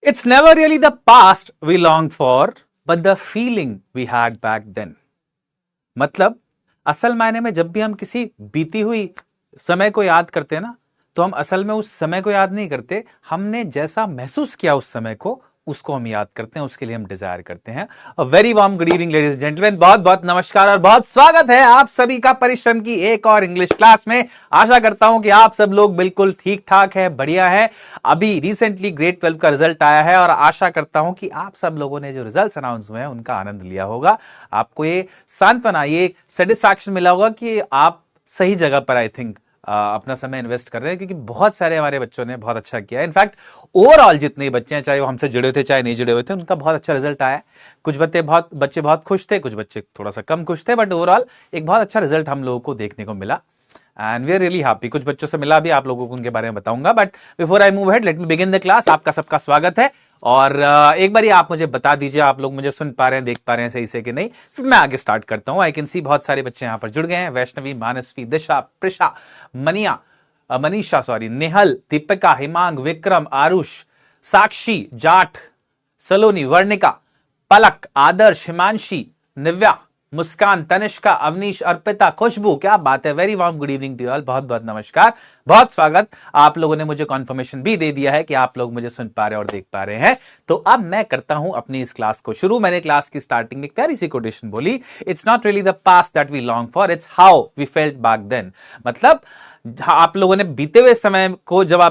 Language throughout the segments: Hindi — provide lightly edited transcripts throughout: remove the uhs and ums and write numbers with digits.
It's never really the past we long for, but the feeling we had back then. मतलब असल मायने में जब भी हम किसी बीती हुई समय को याद करते हैं ना, तो हम असल में उस समय को याद नहीं करते, हमने जैसा महसूस किया उस समय को उसको हम याद करते हैं, उसके लिए हम डिजायर करते हैं। A very warm good evening ladies and gentleman, बहुत बहुत नमस्कार और बहुत स्वागत है आप सभी का परिश्रम की एक और इंग्लिश क्लास में। आशा करता हूं कि आप सब लोग बिल्कुल ठीक ठाक है, बढ़िया है। अभी रिसेंटली ग्रेड 12 का रिजल्ट आया है और आशा करता हूं कि आप सब लोगों ने जो रिजल्ट अनाउंस हुए हैं उनका आनंद लिया होगा। आपको ये सांत्वना, ये सेटिस्फैक्शन मिला होगा कि आप सही जगह पर आई थिंक अपना समय इन्वेस्ट कर रहे हैं, क्योंकि बहुत सारे हमारे बच्चों ने बहुत अच्छा किया है। इनफैक्ट ओवरऑल जितने बच्चे हैं, चाहे वो हमसे जुड़े थे चाहे नहीं जुड़े हुए थे, उनका बहुत अच्छा रिजल्ट आया है। कुछ बच्चे बहुत खुश थे, कुछ बच्चे थोड़ा सा कम खुश थे, बट ओवरऑल एक बहुत अच्छा रिजल्ट हम लोगों को देखने को मिला and we are really happy. कुछ बच्चों से मिला भी, आप लोगों को उनके बारे में बताऊंगा, but before I move head late me begin the class. आपका सबका स्वागत है और एक बार आप मुझे बता दीजिए आप लोग मुझे सुन पा रहे हैं, देख पा रहे हैं सही से कि नहीं, फिर मैं आगे स्टार्ट करता हूं। आई कैन सी बहुत सारे बच्चे यहां पर जुड़ गए हैं। वैष्णवी, मानसवी, दिशा, प्रिशा, मनीषा, नेहल, दीपिका, हिमांग, विक्रम, आरुष, साक्षी, जाट, सलोनी, वर्णिका, पलक, आदर्श, हिमांशी, निव्या, मुस्कान, तनिष्का, अवनीश, अर्पिता, खुशबू। क्या बात है, very warm good evening to all, बहुत बहुत नमस्कार, बहुत स्वागत। आप लोगों ने मुझे कॉन्फर्मेशन भी दे दिया है कि आप लोग मुझे सुन पा रहे हैं और देख पा रहे हैं। तो अब मैं करता हूं अपनी इस क्लास को शुरू। मैंने क्लास की स्टार्टिंग में एक प्यारी सी कोटेशन बोली, it's not really the past that we long for, it's how we felt back then. मतलब आप लोगों ने बीते हुए समय को जब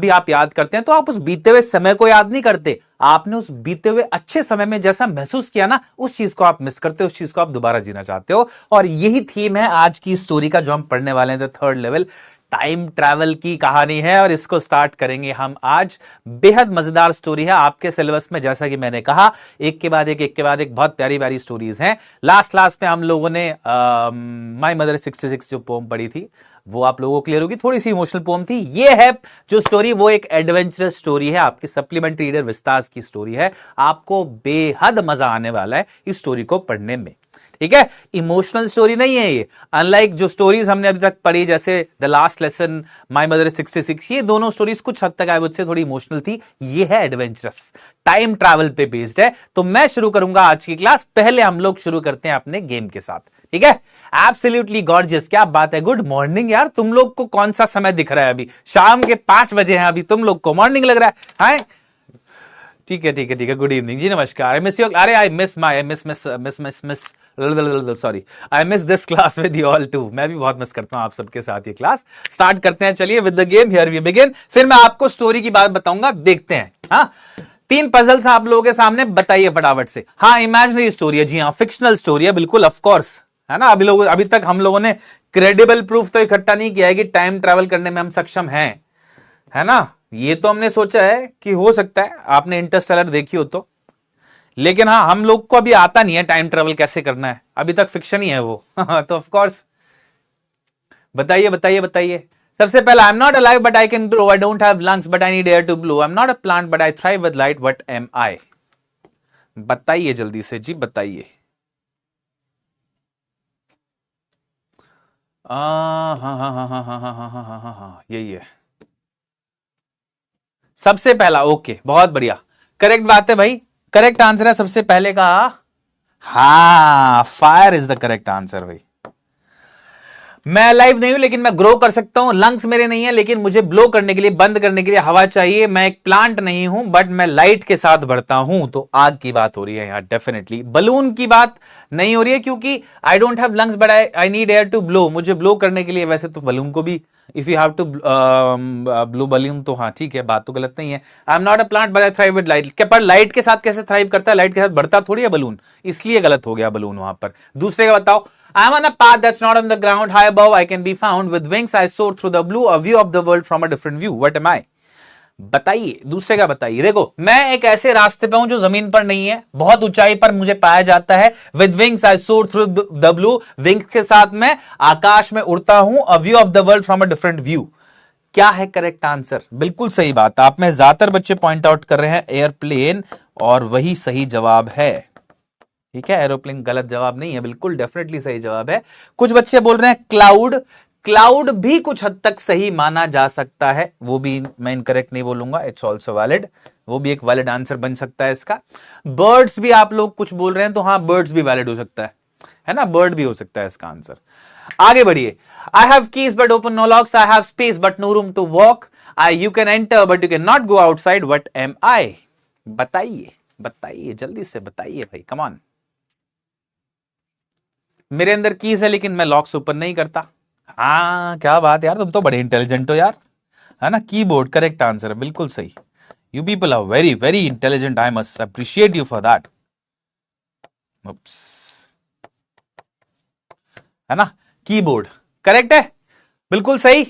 भी आप याद करते हैं, तो आप उस बीते हुए समय को याद नहीं करते, आपने उस बीते हुए अच्छे समय में जैसा महसूस किया ना, उस चीज को आप मिस करते हो, उस चीज को आप दोबारा जीना चाहते हो। और यही थीम है आज की स्टोरी का जो हम पढ़ने वाले हैं, the third level. Time travel की कहानी है और इसको स्टार्ट करेंगे हम आज। बेहद मजेदार स्टोरी है। आपके सिलेबस में जैसा कि मैंने कहा, एक के बाद एक बहुत प्यारी प्यारी स्टोरीज हैं। लास्ट क्लास में हम लोगों ने माय मदर 66 जो पोम पढ़ी थी, वो आप लोगों को क्लियर होगी, थोड़ी सी इमोशनल पोम थी। ये है जो स्टोरी, वो एक एडवेंचरस स्टोरी है, आपकी सप्लीमेंट्री रीडर विस्तास की स्टोरी है। आपको बेहद मजा आने वाला है इस स्टोरी को पढ़ने में, ठीक है। इमोशनल स्टोरी नहीं है ये, अनलाइक जो स्टोरीज हमने अभी तक पढ़ी, जैसे the last lesson, my mother 66, ये दोनों स्टोरीज कुछ हद तक आई वुड से थोड़ी इमोशनल थी। ये है एडवेंचरस, टाइम ट्रैवल पे बेस्ड है। तो मैं शुरू करूंगा आज की क्लास। पहले हम लोग शुरू करते हैं अपने गेम के साथ, ठीक है। एब्सोल्युटली गॉर्जियस, क्या बात है, गुड मॉर्निंग यार। तुम लोग को कौन सा समय दिख रहा है? अभी शाम के 5 बजे हैं, अभी तुम लोग को मॉर्निंग लग रहा है? ठीक है ठीक है ठीक है, गुड इवनिंग जी, नमस्कार। आई मिस यू, अरे I miss my miss sorry, I miss this class with you all too. मैं भी बहुत मिस करता हूं आप सबके साथ ये क्लास। स्टार्ट करते हैं, चलिए with the game, here we begin. फिर मैं आपको स्टोरी की बात बताऊंगा, देखते हैं। हाँ, 3 पजल्स आप लोगों के सामने, बताइए फटाफट से। हाँ, इमेजिनरी स्टोरी है, जी हाँ, फिक्शनल स्टोरी है, बिल्कुल ऑफ कोर्स, है ना। अभी तक हम लोगों ने क्रेडिबल प्रूफ तो इकट्ठा नहीं किया है कि टाइम ट्रैवल करने में हम सक्षम हैं, है ना। ये तो हमने सोचा है कि हो सकता है आपने इंटरस्टेलर देखी हो तो, लेकिन हाँ, हम लोग को अभी आता नहीं है टाइम ट्रैवल कैसे करना है, अभी तक फिक्शन ही है वो। तो ऑफ कोर्स बताइए बताइए बताइए। सबसे पहला, I am not alive but I can grow, I don't have lungs but I need air to blow, I am not a plant but I thrive with light, what am I? बताइए जल्दी से जी, बताइए। हाँ हाँ हाँ हाँ हाँ हाँ हाँ हाँ हाँ हाँ हाँ, यही है सबसे पहला। ओके, बहुत बढ़िया, करेक्ट बात है भाई, करेक्ट आंसर है सबसे पहले का। हाँ, fire is the correct answer भाई। मैं अलाइव नहीं हूं लेकिन मैं ग्रो कर सकता हूं। लंग्स मेरे नहीं है लेकिन मुझे ब्लो करने के लिए, बंद करने के लिए हवा चाहिए। मैं एक प्लांट नहीं हूं बट मैं लाइट के साथ बढ़ता हूं। तो आग की बात हो रही है यहां डेफिनेटली। बलून की बात नहीं हो रही है क्योंकि I don't have lungs but I need air to blow. मुझे ब्लो करने के लिए वैसे तो बलून को भी, if you have to blow balloon, तो हाँ ठीक है, बात तो गलत नहीं है। I am not a plant but I thrive with light. पर लाइट के साथ कैसे थ्राइव करता है? लाइट के साथ बढ़ता थोड़ी है बलून, इसलिए गलत हो गया बलून वहां पर। दूसरे का बताओ। I am on a path that's not on the ground. High above, I can be found. With wings, I soar through the blue. A view of the world from a different view. What am I? बताइए, दूसरे का बताइए। देखो, मैं एक ऐसे रास्ते पे हूं जो जमीन पर नहीं है, बहुत ऊंचाई पर मुझे पाया जाता है। विद विंग्स आई सोर थ्रू द ब्लू, विंग्स के साथ मैं आकाश में उड़ता हूं। A view of the world from a different view. क्या है करेक्ट आंसर? बिल्कुल सही बात, आप में ज्यादातर बच्चे पॉइंट आउट कर रहे हैं एयरप्लेन, और वही सही जवाब है, ठीक है। एरोप्लेन गलत जवाब नहीं है, बिल्कुल डेफिनेटली सही जवाब है। कुछ बच्चे बोल रहे हैं क्लाउड, क्लाउड भी कुछ हद तक सही माना जा सकता है, वो भी मैं इनकरेक्ट नहीं बोलूंगा, इट्स ऑल्सो वैलिड। वो भी एक वैलिड आंसर बन सकता है इसका। बर्ड्स भी आप लोग कुछ बोल रहे हैं तो हाँ, बर्ड्स भी वैलिड हो सकता है ना, बर्ड भी हो सकता है इसका आंसर। आगे बढ़िए। I have keys but open no locks, I have space but no room to walk, I you can enter but you can not go outside, what am I? बताइए बताइए, जल्दी से बताइए भाई, कम ऑन। मेरे अंदर कीज है लेकिन मैं लॉक्स ओपन नहीं करता। हाँ, क्या बात यार, तुम तो बड़े इंटेलिजेंट हो यार, है ना। कीबोर्ड करेक्ट आंसर है, बिल्कुल सही। You people are very very intelligent, I must appreciate you for that. है ना, कीबोर्ड करेक्ट है, बिल्कुल सही।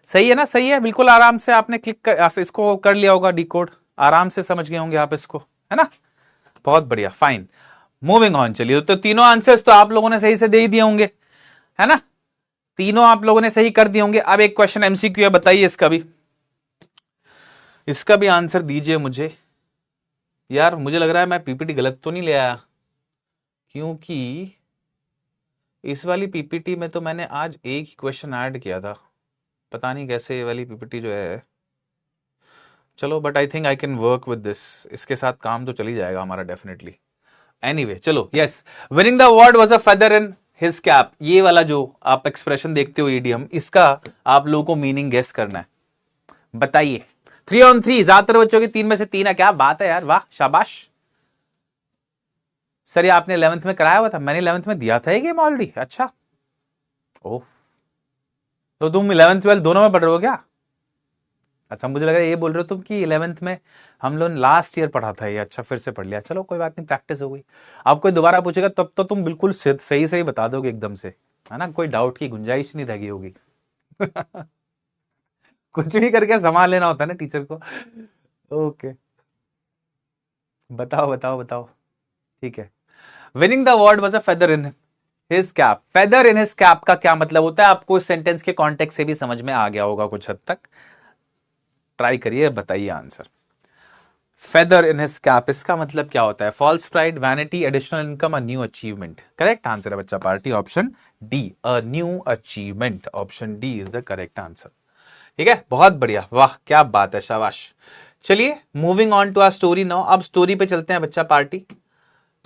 सही है ना, सही है, बिल्कुल आराम से आपने क्लिक कर, इसको कर लिया होगा डिकोड, आराम से समझ गए होंगे आप इसको, है ना। बहुत बढ़िया, फाइन। मूविंग ऑन, चलिए। तो तीनों आंसर्स तो आप लोगों ने सही से दे ही दिए होंगे, है ना, तीनों आप लोगों ने सही कर दिए होंगे। अब एक क्वेश्चन एमसीक्यू है, बताइए इसका भी आंसर दीजिए मुझे। यार मुझे लग रहा है मैं पीपीटी गलत तो नहीं ले आया, क्योंकि इस वाली पीपीटी में तो मैंने आज एक ही क्वेश्चन ऐड किया था, पता नहीं कैसे ये वाली पीपीटी जो है। चलो, but I think I can work with this, इसके साथ काम तो चल ही जाएगा हमारा डेफिनेटली। एनीवे, चलो। Yes, winning the award was a feather in his cap, ये वाला जो आप एक्सप्रेशन देखते हो ईडीएम, इसका आप लोगों को मीनिंग गेस करना है। बताइए। 3 on 3, ज्यादातर बच्चों के 3 में से 3 है, क्या बात है यार, वाह शाबाश। सर ये आपने 11th में कराया हुआ था? मैंने 11th में दिया था ये गेम ऑलरेडी। अच्छा, ओह, तो तुम 11th 12th दोनों में पढ़ रहे हो क्या? अच्छा, मुझे लग रहा है ये बोल रहे हो तुम कि 11th में हम लोग लास्ट ईयर पढ़ा था ये। अच्छा, फिर से पढ़ लिया, चलो कोई बात नहीं, प्रैक्टिस हो गई। अब कोई दोबारा पूछेगा तब तो तुम बिल्कुल सही सही बता दोगे एकदम से, है ना, कोई डाउट की गुंजाइश नहीं रह गई होगी। कुछ भी करके संभाल लेना होता है ना टीचर को। ओके, बताओ बताओ बताओ। ठीक है, winning the award was a feather in his cap. Feather in his cap का क्या मतलब होता है? आपको इस सेंटेंस के कॉन्टेक्स्ट से भी समझ में आ गया होगा कुछ हद तक। ट्राई करिए, बताइए answer. Feather in his cap, इसका मतलब क्या होता है? False pride, vanity, additional income, a new achievement. Correct answer है बच्चा party, option D, a new achievement. Option D is the correct answer. ठीक है, बहुत बढ़िया, वाह क्या बात है, शाबाश। चलिए, moving on to our story now. अब स्टोरी पे चलते हैं बच्चा पार्टी।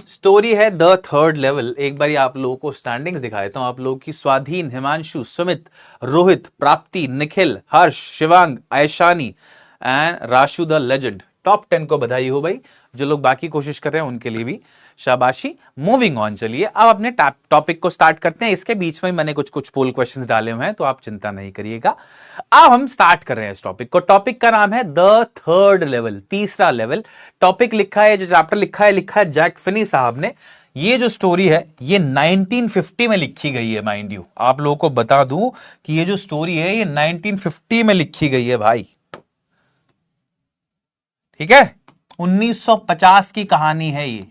स्टोरी है द थर्ड लेवल। एक बार आप लोगों को स्टैंडिंग्स दिखा देता हूं आप लोगों की। स्वाधीन, Himanshu, Sumit, Rohit, Prapti, Nikhil, Harsh, Shivang, Aishani and Rashu the legend. Top 10 को बधाई हो भाई। जो लोग बाकी कोशिश कर रहे हैं उनके लिए भी शाबाशी। मूविंग ऑन, चलिए अब अपने टॉपिक को स्टार्ट करते हैं। इसके बीच में मैंने कुछ पोल क्वेश्चंस डाले हुए हैं, तो आप चिंता नहीं करिएगा। अब हम स्टार्ट कर रहे हैं इस टॉपिक को। टॉपिक का नाम है द थर्ड लेवल, तीसरा लेवल। टॉपिक लिखा है, जो चैप्टर लिखा है जैक फिनी साहब ने। ये जो स्टोरी है ये 1950 में लिखी गई है, माइंड यू। आप लोगों को बता दूं कि ये जो स्टोरी है ये 1950 में लिखी गई है भाई। ठीक है, 1950 की कहानी है ये।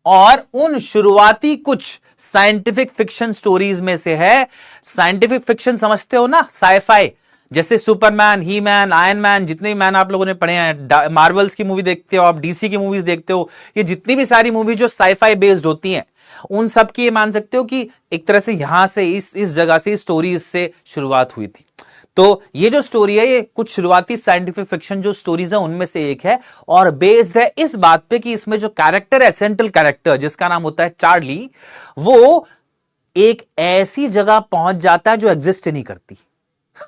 और उन शुरुआती कुछ साइंटिफिक फिक्शन स्टोरीज में से है। साइंटिफिक फिक्शन समझते हो ना, साइफाई, जैसे सुपरमैन, ही मैन, आयरन मैन, जितने भी मैन आप लोगों ने पढ़े हैं, मार्वल्स की मूवी देखते हो आप, डीसी की मूवीज देखते हो, ये जितनी भी सारी मूवी जो साइफाई बेस्ड होती हैं, उन सब की ये मान सकते हो कि एक तरह से यहां से इस जगह से स्टोरीज से शुरुआत हुई थी। तो ये जो स्टोरी है ये कुछ शुरुआती साइंटिफिक फिक्शन जो स्टोरीज है उनमें से एक है, और बेस्ड है इस बात पे कि इसमें जो कैरेक्टर है, सेंट्रल कैरेक्टर जिसका नाम होता है चार्ली, वो एक ऐसी जगह पहुंच जाता है जो एग्जिस्ट नहीं करती।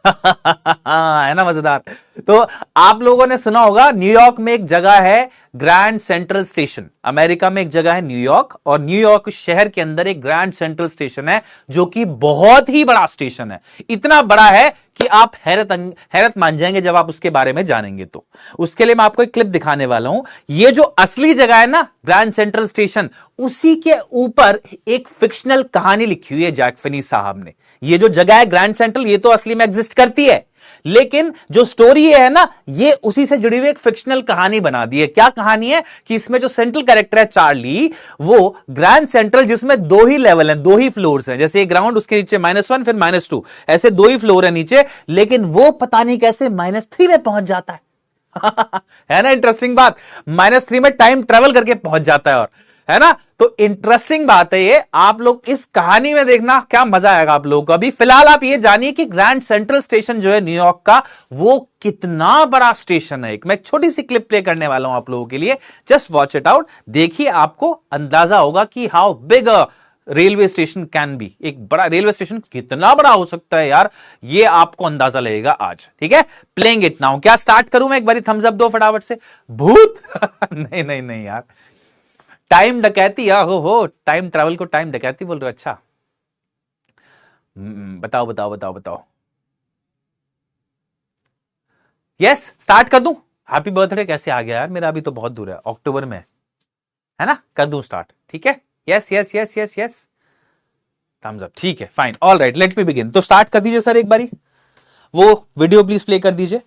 है ना मजेदार। तो आप लोगों ने सुना होगा न्यूयॉर्क में एक जगह है ग्रैंड सेंट्रल स्टेशन। अमेरिका में एक जगह है न्यूयॉर्क, और न्यूयॉर्क शहर के अंदर एक ग्रैंड सेंट्रल स्टेशन है जो कि बहुत ही बड़ा स्टेशन है। इतना बड़ा है कि आप हैरत मान जाएंगे जब आप उसके बारे में जानेंगे। तो उसके लिए मैं आपको एक क्लिप दिखाने वाला हूं। ये जो असली जगह है ना, ग्रैंड सेंट्रल स्टेशन, उसी के ऊपर एक फिक्शनल कहानी लिखी हुई है जैक फिनी साहब ने। ये जो जगह है ग्रैंड सेंट्रल, ये तो असली में एग्जिस्ट करती है, लेकिन जो स्टोरी है ना, ये उसी से जुड़ी हुई एक फिक्शनल कहानी बना दी है। क्या कहानी है कि इसमें जो सेंट्रल कैरेक्टर है चार्ली, वो ग्रैंड सेंट्रल, जिसमें 2 ही लेवल हैं, 2 ही फ्लोर्स हैं, जैसे ग्राउंड, उसके नीचे -1 फिर -2, ऐसे 2 ही फ्लोर है नीचे, लेकिन वो पता नहीं कैसे -3 में पहुंच जाता है। है ना इंटरेस्टिंग बात, -3 में टाइम ट्रेवल करके पहुंच जाता है। और है ना। तो इंटरेस्टिंग बात है ये, आप लोग इस कहानी में देखना क्या मजा आएगा आप लोगों को। अभी फिलहाल आप ये जानिए कि ग्रैंड सेंट्रल स्टेशन जो है न्यूयॉर्क का, वो कितना बड़ा स्टेशन है। मैं एक छोटी सी क्लिप प्ले करने वाला हूं आप लोगों के लिए, जस्ट वॉच इट आउट। देखिए आपको अंदाजा होगा कि how big railway station can be. एक बड़ा रेलवे स्टेशन कितना बड़ा हो सकता है यार, ये आपको अंदाजा लगेगा आज। ठीक है, प्लेइंग इट नाउ। क्या स्टार्ट करूं मैं? एक बारी थम्स अप दो फटाफट से। भूत नहीं नहीं नहीं यार, टाइम डकैती। हो टाइम ट्रैवल को टाइम डकैती बोल रहे हो? अच्छा बताओ बताओ बताओ बताओ। यस, स्टार्ट कर दूं? हैप्पी बर्थडे कैसे आ गया यार मेरा? अभी तो बहुत दूर है, अक्टूबर में है ना। कर दूं स्टार्ट? ठीक है, yes yes yes yes yes, thumbs up. ठीक है, fine, all right, let me begin. तो स्टार्ट कर दीजिए सर, एक बारी वो वीडियो प्लीज प्ले कर दीजिए।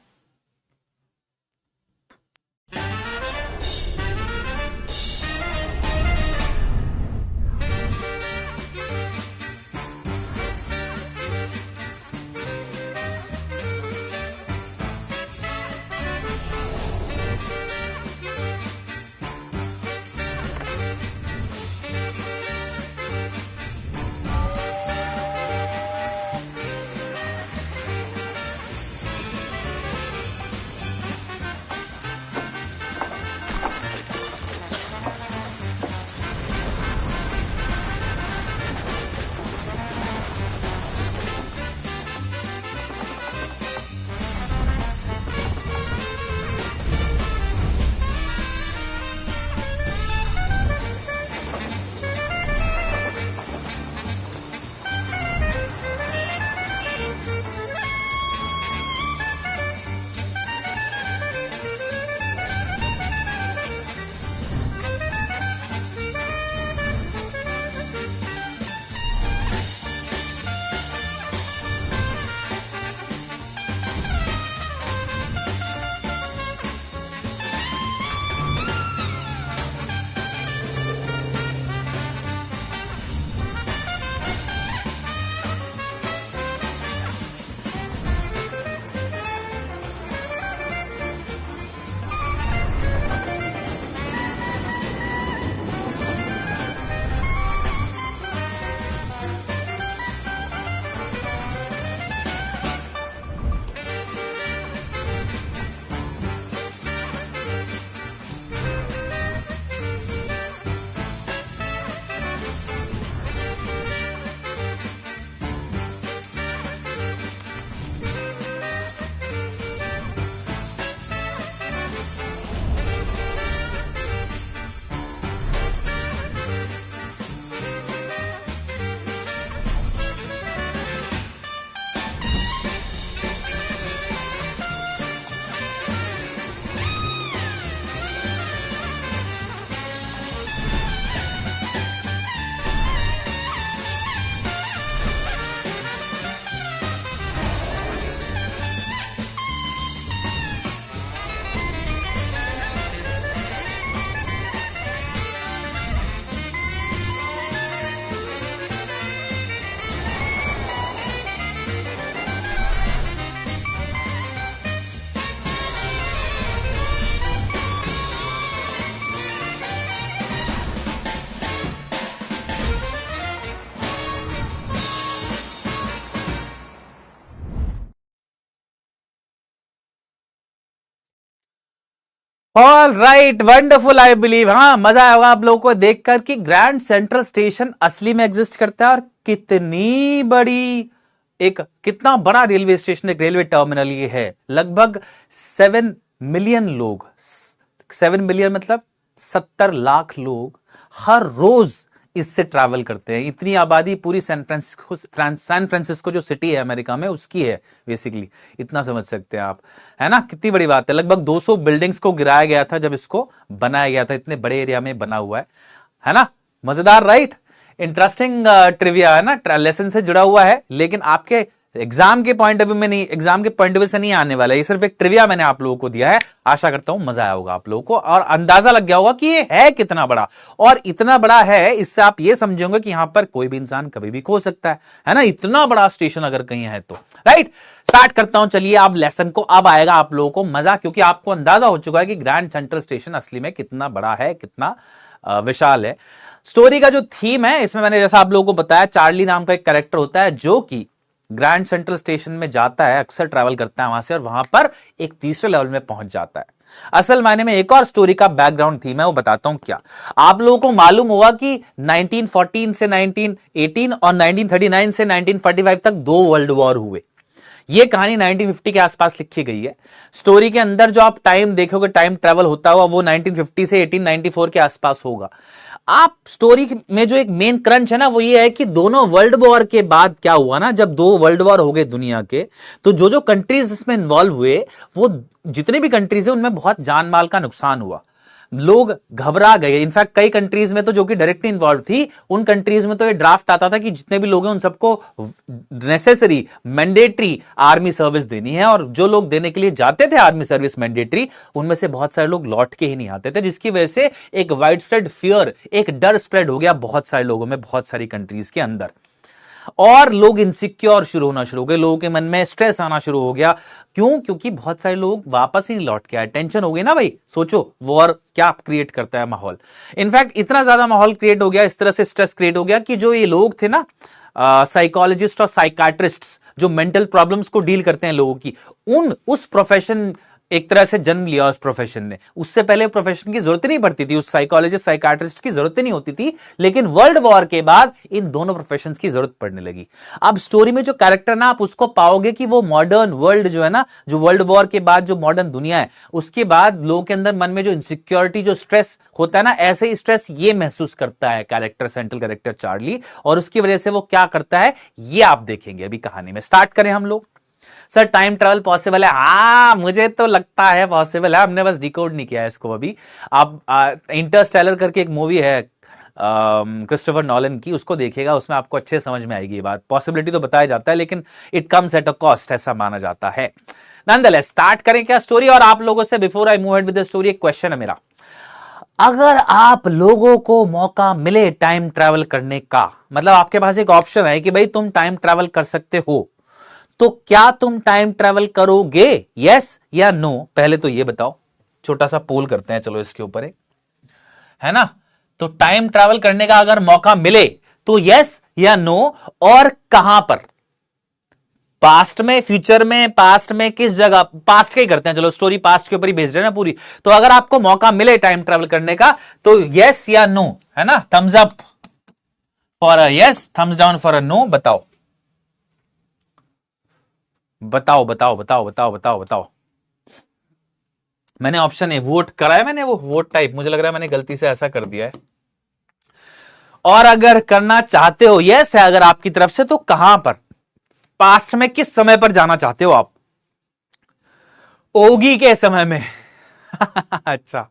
All right, wonderful, I believe. हाँ, मजा आया होगा आप लोगों को देखकर कि ग्रैंड सेंट्रल स्टेशन असली में एग्जिस्ट करता है, और कितनी बड़ी, एक कितना बड़ा रेलवे स्टेशन, एक रेलवे टर्मिनल ये है। लगभग 7 मिलियन लोग, 7 मिलियन मतलब 70 लाख लोग हर रोज इससे ट्रैवल करते हैं। इतनी आबादी पूरी सैन फ्रांसिस्को जो सिटी है अमेरिका में, उसकी है बेसिकली। इतना समझ सकते हैं आप, है ना। कितनी बड़ी बात है। लगभग 200 बिल्डिंग्स को गिराया गया था जब इसको बनाया गया था। इतने बड़े एरिया में बना हुआ है ना। मजेदार, राइट। इंटरेस्टिंग ट्रिविया है ना, लेसन से जुड़ा हुआ है, लेकिन आपके एग्जाम के पॉइंट ऑफ व्यू में नहीं, एग्जाम के पॉइंट ऑफ व्यू से नहीं आने वाला है। ये सिर्फ एक ट्रिविया मैंने आप लोगों को दिया है। आशा करता हूं मजा आया होगा आप लोगों को, और अंदाजा लग गया होगा कि ये है कितना बड़ा। और इतना बड़ा है, इससे आप ये समझोगे कि यहां पर कोई भी इंसान कभी भी खो सकता है ना। इतना बड़ा स्टेशन अगर कहीं है तो, राइट। स्टार्ट करता हूं, चलिए। आप लेसन को अब आएगा आप लोगों को मजा, क्योंकि आपको अंदाजा हो चुका है कि ग्रैंड सेंट्रल स्टेशन असली में कितना बड़ा है, कितना विशाल है। स्टोरी का जो थीम है इसमें मैंने जैसा आप लोगों को बताया, चार्ली नाम का एक कैरेक्टर होता है जो कि ग्रैंड सेंट्रल स्टेशन में जाता है, अक्सर ट्रैवल करता है वहां से और वहां पर एक तीसरे लेवल में पहुंच जाता है। असल मायने में एक और स्टोरी का बैकग्राउंड थीम है, वो बताता हूं क्या। आप लोगों को मालूम होगा कि 1914 से 1918 और 1939 से 1945 तक 2 वर्ल्ड वॉर हुए। ये कहानी 1950 के आसपास लिखी गई है। स्टोरी के अंदर जो आप टाइम देखोगे, टाइम ट्रेवल होता हुआ, वो 1950 से 1894 के आसपास होगा। आप स्टोरी में जो एक मेन क्रंच है ना, वो ये है कि दोनों वर्ल्ड वॉर के बाद क्या हुआ ना, जब 2 वर्ल्ड वॉर हो गए दुनिया के, तो जो जो कंट्रीज इसमें इन्वॉल्व हुए, वो जितने भी कंट्रीज है उनमें बहुत जान माल का नुकसान हुआ। लोग घबरा गए। इनफैक्ट कई कंट्रीज में तो जो कि डायरेक्टली इन्वॉल्व थी, उन कंट्रीज में तो ये ड्राफ्ट आता था कि जितने भी लोग हैं उन सबको नेसेसरी मैंडेटरी आर्मी सर्विस देनी है, और जो लोग देने के लिए जाते थे आर्मी सर्विस मैंडेटरी, उनमें से बहुत सारे लोग लौट के ही नहीं आते थे, जिसकी वजह से एक वाइड स्प्रेड फियर, एक डर स्प्रेड हो गया बहुत सारे लोगों में, बहुत सारी कंट्रीज के अंदर। और लोग इनसिक्योर होना शुरू हो गए, लोगों के मन में स्ट्रेस आना शुरू हो गया। क्यों? क्योंकि बहुत सारे लोग वापस ही नहीं लौट के आए। टेंशन हो गई ना भाई। सोचो वॉर क्या क्रिएट करता है माहौल। इनफैक्ट इतना ज्यादा माहौल क्रिएट हो गया, इस तरह से स्ट्रेस क्रिएट हो गया कि जो ये लोग थे ना, साइकोलॉजिस्ट और साइकाट्रिस्ट, जो मेंटल प्रॉब्लम्स को डील करते हैं लोगों की, उस प्रोफेशन एक तरह से जन्म लिया उस प्रोफेशन ने। उससे पहले प्रोफेशन की जरूरत नहीं पड़ती थी, उस साइकोलॉजिस्ट साइकाट्रिस्ट की जरूरत नहीं होती थी, लेकिन वर्ल्ड वॉर के बाद इन दोनों प्रोफेशंस की जरूरत पड़ने लगी। अब स्टोरी में जो कैरेक्टर ना, आप उसको पाओगे कि वो मॉडर्न वर्ल्ड जो है ना, जो वर्ल्ड वॉर के बाद जो मॉडर्न दुनिया है, उसके बाद लोगों के अंदर मन में जो इनसिक्योरिटी, जो स्ट्रेस होता है ना, ऐसे ही स्ट्रेस ये महसूस करता है कैरेक्टर, सेंट्रल कैरेक्टर चार्ली, और उसकी वजह से वो क्या करता है ये आप देखेंगे अभी कहानी में। स्टार्ट करें हम लोग। सर टाइम ट्रैवल पॉसिबल है? हाँ, मुझे तो लगता है पॉसिबल है, हमने बस डिकोड नहीं किया है इसको अभी। आप इंटरस्टेलर करके एक मूवी है क्रिस्टोफर नॉलन की, उसको देखिएगा, उसमें आपको अच्छे समझ में आएगी ये बात। पॉसिबिलिटी तो बताया जाता है, लेकिन it comes at a cost, ऐसा माना जाता है। नॉनदलेस स्टार्ट करें क्या स्टोरी। और आप लोगों से before I move with the story, एक क्वेश्चन है मेरा। अगर आप लोगों को मौका मिले टाइम ट्रैवल करने का, मतलब आपके पास एक ऑप्शन है कि भाई तुम टाइम ट्रैवल कर सकते हो, तो क्या तुम टाइम ट्रैवल करोगे? यस या नो? पहले तो ये बताओ। छोटा सा पोल करते हैं चलो इसके ऊपर, है ना। तो टाइम ट्रैवल करने का अगर मौका मिले तो यस या नो, और कहां पर? पास्ट में, फ्यूचर में, पास्ट में, किस जगह? पास्ट के ही करते हैं चलो, स्टोरी पास्ट के ऊपर ही बेस्ड है ना पूरी। तो अगर आपको मौका मिले टाइम ट्रैवल करने का, तो यस या नो, है ना। Thumbs up for a yes, thumbs down for a no. बताओ बताओ बताओ बताओ बताओ बताओ बताओ। मैंने ऑप्शन ए वोट करा है, मैंने वो वोट टाइप, मुझे लग रहा है मैंने गलती से ऐसा कर दिया है। और अगर करना चाहते हो, यस है अगर आपकी तरफ से, तो कहां पर? पास्ट में, किस समय पर जाना चाहते हो आप? ओगी के समय में। अच्छा,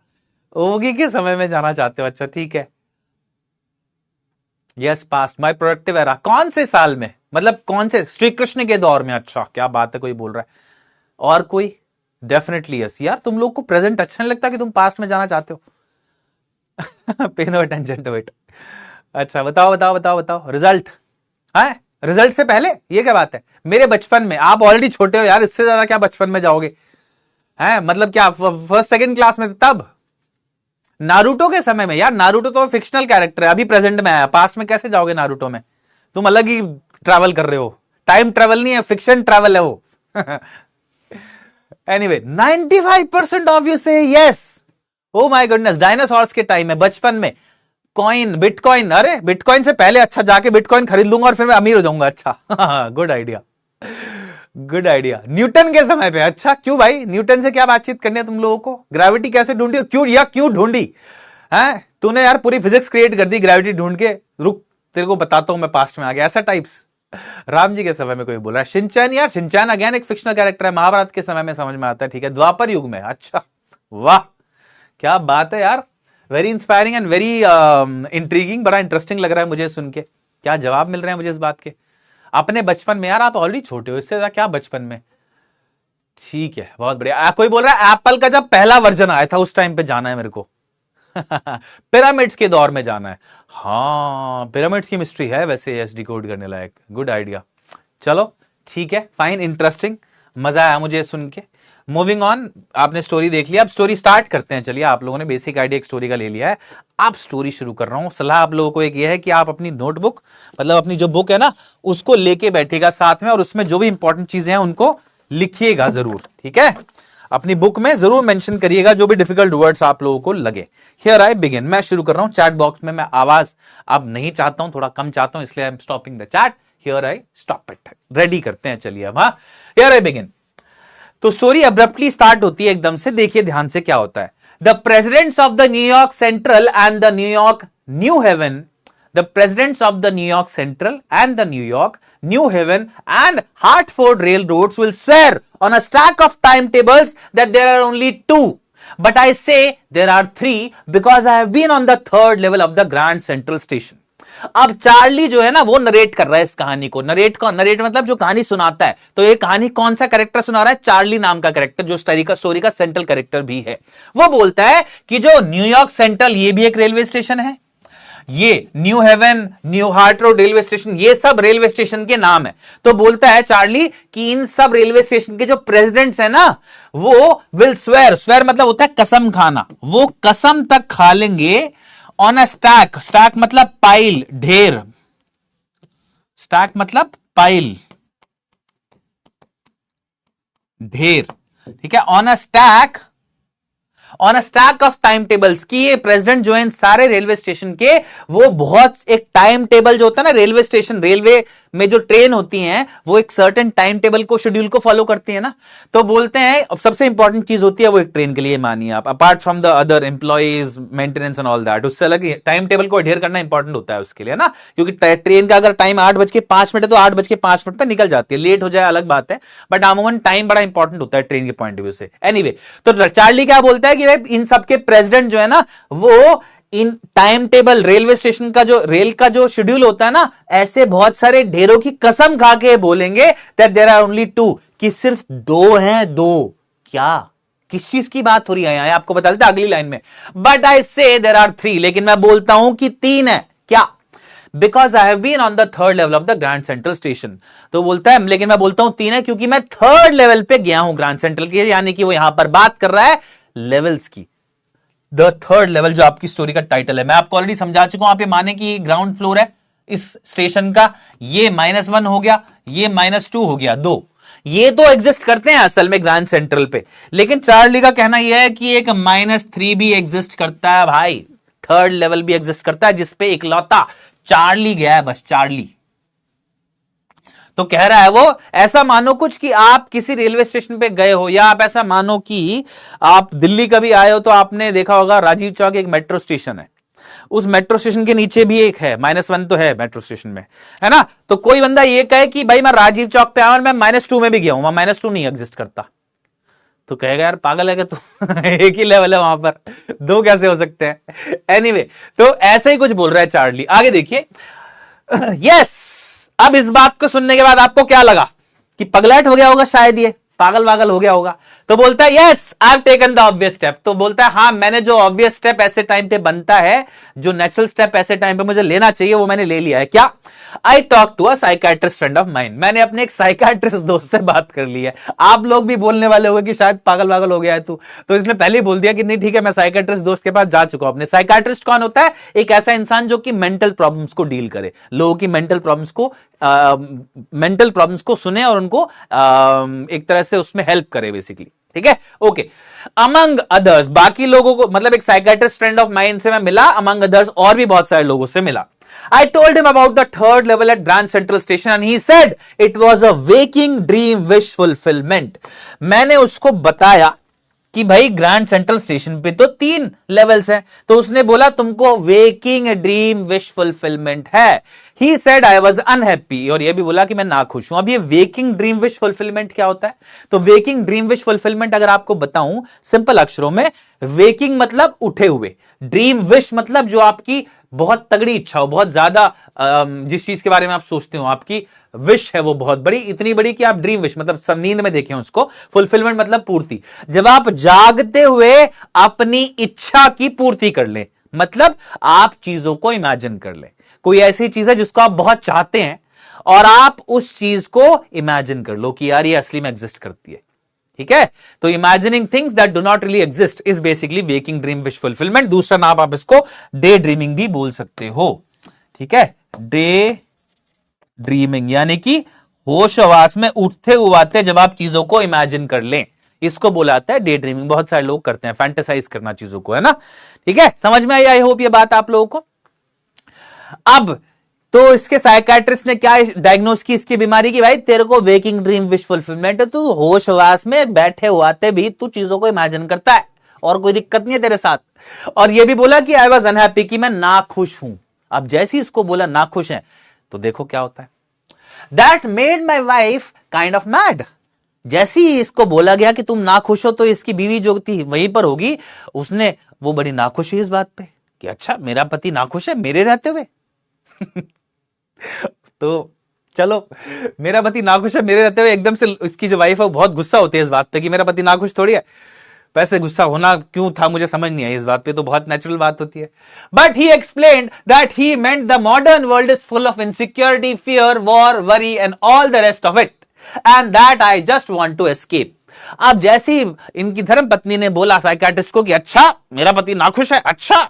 ओगी के समय में जाना चाहते हो, अच्छा ठीक है। Yes, past, my productive era. कौन से साल में, मतलब कौन से? श्री कृष्ण के दौर में। अच्छा क्या बात है, कोई बोल रहा है। और कोई? Definitely yes. यार तुम लोग को प्रेजेंट अच्छा नहीं लगता कि तुम पास्ट में जाना चाहते हो? पे नो अटेंशन टू इट। अच्छा बताओ बताओ बताओ बताओ रिजल्ट है। रिजल्ट से पहले ये क्या बात है? मेरे बचपन में, आप ऑलरेडी छोटे हो यार, इससे ज्यादा क्या बचपन में जाओगे? है मतलब क्या फर्स्ट सेकंड क्लास में? तब नारुतो के समय में। यार नारुतो तो फिक्शनल कैरेक्टर है, अभी प्रेजेंट में आया, पास्ट में कैसे जाओगे नारुतो में? तुम अलग ही ट्रैवल कर रहे हो। टाइम ट्रैवल नहीं है, फिक्शन ट्रैवल है वो। एनीवे 95% ऑफ यू से yes. Oh my goodness, dinosaurs के टाइम में, बचपन में। कॉइन, बिटकॉइन, अरे बिटकॉइन से पहले, अच्छा जाके बिटकॉइन खरीद लूंगा और फिर मैं अमीर हो जाऊंगा। अच्छा good idea, good idea. Newton के समय पे, अच्छा क्यों भाई? न्यूटन से क्या बातचीत करनी है तुम लोगों को? ग्रेविटी कैसे ढूंढी, क्यों या क्यों ढूंढी है तूने? यार पूरी फिजिक्स क्रिएट कर दी ग्रेविटी ढूंढ के। रुक तेरे को बताता हूं मैं पास्ट में आ गया, ऐसा टाइप्स। राम जी के समय में कोई बोल रहा है। शिनचैन, यार शिनचैन अगेन एक फिक्शनल कैरेक्टर है, महाभारत के समय में समझ में आता है, ठीक है। द्वापर युग में, अच्छा वाह क्या बात है यार, very inspiring and very intriguing. बड़ा इंटरेस्टिंग लग रहा है मुझे सुन के, क्या जवाब मिल रहे हैं मुझे इस बात के। अपने बचपन में, यार आप ऑलरेडी छोटे हो, इससे ज्यादा क्या बचपन में। ठीक है बहुत बढ़िया। कोई बोल रहा है एप्पल का जब पहला वर्जन आया था उस टाइम पे जाना है मेरे को। पिरामिड्स के दौर में जाना है। हाँ पिरामिड्स की मिस्ट्री है वैसे, एस डिकोड करने लायक। Good idea. चलो ठीक है, फाइन, इंटरेस्टिंग, मजा आया मुझे सुन के। मूविंग ऑन, आपने स्टोरी देख लिया, अब स्टोरी स्टार्ट करते हैं। चलिए, आप लोगों ने बेसिक आइडिया एक स्टोरी का ले लिया है, आप स्टोरी शुरू कर रहा हूं। सलाह आप लोगों को एक ये है कि आप अपनी नोटबुक, मतलब अपनी जो बुक है ना, उसको लेके बैठिएगा साथ में, और उसमें जो भी इंपॉर्टेंट चीजें हैं उनको लिखिएगा जरूर, ठीक है। अपनी बुक में जरूर मेंशन करिएगा जो भी डिफिकल्ट वर्ड्स आप लोगों को लगे। हियर आई बिगिन, मैं शुरू कर रहा हूं। चैट बॉक्स में मैं आवाज अब नहीं चाहता हूं, थोड़ा कम चाहता हूं, इसलिए I am stopping the chat. Here I stop it. Ready करते हैं, चलिए अब। हाँ, हियर आई बिगिन। तो स्टोरी अब्रप्टली स्टार्ट होती है एकदम से। देखिए ध्यान से क्या होता है। The presidents of the New York Central and the New York New Haven, the presidents of the New York Central and the New York New Haven and Hartford railroads will swear on a stack of timetables that there are only two. But I say there are three because I have been on the third level of the Grand Central Station. अब चार्ली जो है ना, वो नरेट कर रहा है इस कहानी को। नरेट मतलब जो कहानी सुनाता है। तो ये कहानी कौन सा कैरेक्टर सुना रहा है? चार्ली नाम का कैरेक्टर, जो स्टोरी का सेंट्रल कैरेक्टर भी है। वो बोलता है कि जो न्यूयॉर्क सेंट्रल, ये भी एक रेलवे स्टेशन है, ये New Haven, New Hart Road railway station, ये सब रेलवे स्टेशन के नाम है। तो बोलता है चार्ली कि इन सब रेलवे स्टेशन के जो प्रेसिडेंट्स हैं ना, वो विल स्वेर मतलब होता है कसम खाना, वो कसम तक खा लेंगे ऑन अ स्टैक मतलब पाइल, ढेर, स्टैक मतलब पाइल, ढेर, ठीक है। On a stack of time tables, की ये प्रेसिडेंट जो है इन सारे रेलवे स्टेशन के, वो बहुत एक टाइम टेबल जो होता है ना, रेलवे स्टेशन, रेलवे में जो ट्रेन होती हैं, वो एक सर्टेन टाइम टेबल को, शेड्यूल को फॉलो करती है ना। तो बोलते हैं अब सबसे इंपॉर्टेंट चीज होती है वो एक ट्रेन के लिए, मानिए आप, apart from the other employees, maintenance and all that, उससे अलग टाइम टेबल को अडेयर करना इंपॉर्टेंट होता है उसके लिए ना। क्योंकि ट्रेन का अगर टाइम 8:05 है तो 8:05 पे निकल जाती है, लेट हो जाए अलग बात है, बट अमूमन टाइम बड़ा इंपॉर्टेंट होता है ट्रेन के पॉइंट ऑफ व्यू से। एनीवे, तो चार्ली क्या बोलता है कि भाई इन सबके प्रेसिडेंट जो है ना, वो in time table, railway station का जो रेल का जो शेड्यूल होता है ना, ऐसे बहुत सारे ढेरों की कसम खा के बोलेंगे that there are only two, कि सिर्फ दो हैं, दो। क्या, किस चीज की बात हो रही है यहां, आपको बता देता अगली लाइन में। बट आई से देयर आर थ्री, लेकिन मैं बोलता हूं कि तीन है। क्या? Because I have been on the third level of the Grand Central station. तो बोलता है लेकिन मैं बोलता हूं तीन है क्योंकि मैं थर्ड लेवल पे गया हूं ग्रैंड सेंट्रल के, यानी कि वो यहां पर बात कर रहा है लेवल्स की। द थर्ड लेवल जो आपकी स्टोरी का टाइटल है, मैं आपको ऑलरेडी समझा चुका हूं। आप ये माने कि ग्राउंड फ्लोर है इस स्टेशन का, ये -1 हो गया, ये -2 हो गया, 2। ये तो एग्जिस्ट करते हैं असल में ग्रैंड सेंट्रल पे, लेकिन चार्ली का कहना यह है कि एक -3 भी एग्जिस्ट करता है भाई, थर्ड लेवल भी एग्जिस्ट करता है, जिसपे इकलौता चार्ली गया है, बस चार्ली। तो कह रहा है वो, ऐसा मानो कुछ कि आप किसी रेलवे स्टेशन पे गए हो, या आप ऐसा मानो कि आप दिल्ली कभी आए हो, तो आपने देखा होगा राजीव चौक एक मेट्रो स्टेशन है, उस मेट्रो स्टेशन के नीचे भी एक है, -1 तो है मेट्रो स्टेशन में, है ना। तो कोई बंदा ये कहे कि भाई मैं राजीव चौक पे आया और मैं -2 में भी गया हूं, वहां -2 नहीं एग्जिस्ट करता, तो कहेगा यार पागल है क्या तू एक ही लेवल है वहां पर, दो कैसे हो सकते हैं। एनीवे, तो ऐसे ही कुछ बोल रहा है चार्ली। आगे देखिए। यस, अब इस बात को सुनने के बाद आपको क्या लगा कि पगलैट हो गया होगा, शायद ये पागल हो गया होगा। तो बोलता है yes I have taken the obvious step. तो बोलता है हाँ, मैंने जो ऑब्वियस स्टेप ऐसे टाइम पे बनता है, जो नेचुरल स्टेप ऐसे टाइम पे मुझे लेना चाहिए, वो मैंने ले लिया है। क्या? I talk to a psychiatrist friend of mine, मैंने अपने एक साइकाट्रिस्ट दोस्त से बात कर ली है। आप लोग भी बोलने वाले होंगे कि शायद पागल हो गया है तू, तो इसने पहले ही बोल दिया कि नहीं ठीक है, मैं साइकाट्रिस्ट दोस्त के पास जा चुका हूं। अपने साइकाट्रिस्ट कौन होता है? एक ऐसा इंसान जो कि मेंटल प्रॉब्लम्स को डील करे, लोगों की मेंटल प्रॉब्लम्स को सुने और उनको एक तरह से उसमें हेल्प करे बेसिकली, ठीक है। ओके, अमंग अदर्स, बाकी लोगों को, मतलब एक साइकाट्रिस्ट फ्रेंड ऑफ माइंड से मैं मिला, अमंग अदर्स और भी बहुत सारे लोगों से मिला। I told him about the third level at Grand Central Station and he said it was a waking dream wish fulfillment. मैंने उसको बताया कि भाई ग्रैंड सेंट्रल स्टेशन पे तो 3 लेवल्स हैं, तो उसने बोला तुमको वेकिंग ड्रीम विश फुलफिलमेंट है। He said I was unhappy, और यह भी बोला कि मैं नाखुश हूं। अब ये वेकिंग ड्रीम विश फुलफिलमेंट क्या होता है? तो वेकिंग ड्रीम विश फुलफिलमेंट अगर आपको बताऊं सिंपल अक्षरों में, वेकिंग मतलब उठे हुए, ड्रीम विश मतलब जो आपकी बहुत तगड़ी इच्छा हो, बहुत ज्यादा जिस चीज के बारे में आप सोचते हो, आपकी विश है वो बहुत बड़ी, इतनी बड़ी कि आप ड्रीम विश मतलब नींद में देखें उसको। फुलफिलमेंट मतलब पूर्ति, जब आप जागते हुए अपनी इच्छा की पूर्ति कर लें, मतलब आप चीजों को इमेजिन कर लें। कोई ऐसी चीज है जिसको आप बहुत चाहते हैं और आप उस चीज को इमेजिन कर लो कि यार ये असली में एग्जिस्ट करती है, ठीक है, तो imagining things that do not really exist is basically waking dream wish fulfilment. दूसरा नाम आप इसको डे ड्रीमिंग भी बोल सकते हो। ठीक है, डे ड्रीमिंग यानी कि होश हवास में उठते उबाते जब आप चीजों को इमेजिन कर लें, इसको बोला जाता है डे ड्रीमिंग। बहुत सारे लोग करते हैं, फैंटेसाइज करना चीजों को, है ना। ठीक है, समझ में आई? आई होप ये बात आप लोगों को। अब तो इसके साइकियाट्रिस्ट ने क्या डायग्नोस की इसकी बीमारी की? भाई तेरे को वेकिंग ड्रीम विश फुलफिलमेंट है, तू होश हवास में बैठे हुआते भी तू चीजों को इमेजिन करता है और कोई दिक्कत नहीं है तेरे साथ। और ये भी बोला कि आई वॉज अनहैप्पी, कि मैं नाखुश हूं। अब जैसे ही इसको बोला नाखुश है, तो देखो क्या होता है। That made my wife kind of mad. जैसे ही इसको बोला गया कि तुम नाखुश हो, तो इसकी बीवी जो थी वहीं पर होगी, उसने वो बड़ी नाखुश हुई इस बात पे कि अच्छा मेरा पति नाखुश है मेरे रहते हुए। तो चलो, मेरा पति नाखुश है मेरे रहते हुए, एकदम से इसकी जो वाइफ है वो बहुत गुस्सा होती है इस बात पे कि मेरा पति नाखुश थोड़ी है। वैसे गुस्सा होना क्यों था मुझे समझ नहीं आई इस बात पे, तो बहुत नेचुरल बात होती है। But he explained that he meant the modern world is full of insecurity, fear, war, worry and all the rest of it, and that I just want to escape. अब जैसे ही इनकी धर्म पत्नी ने बोला साइकियाट्रिस्ट को कि अच्छा मेरा पति नाखुश है, अच्छा,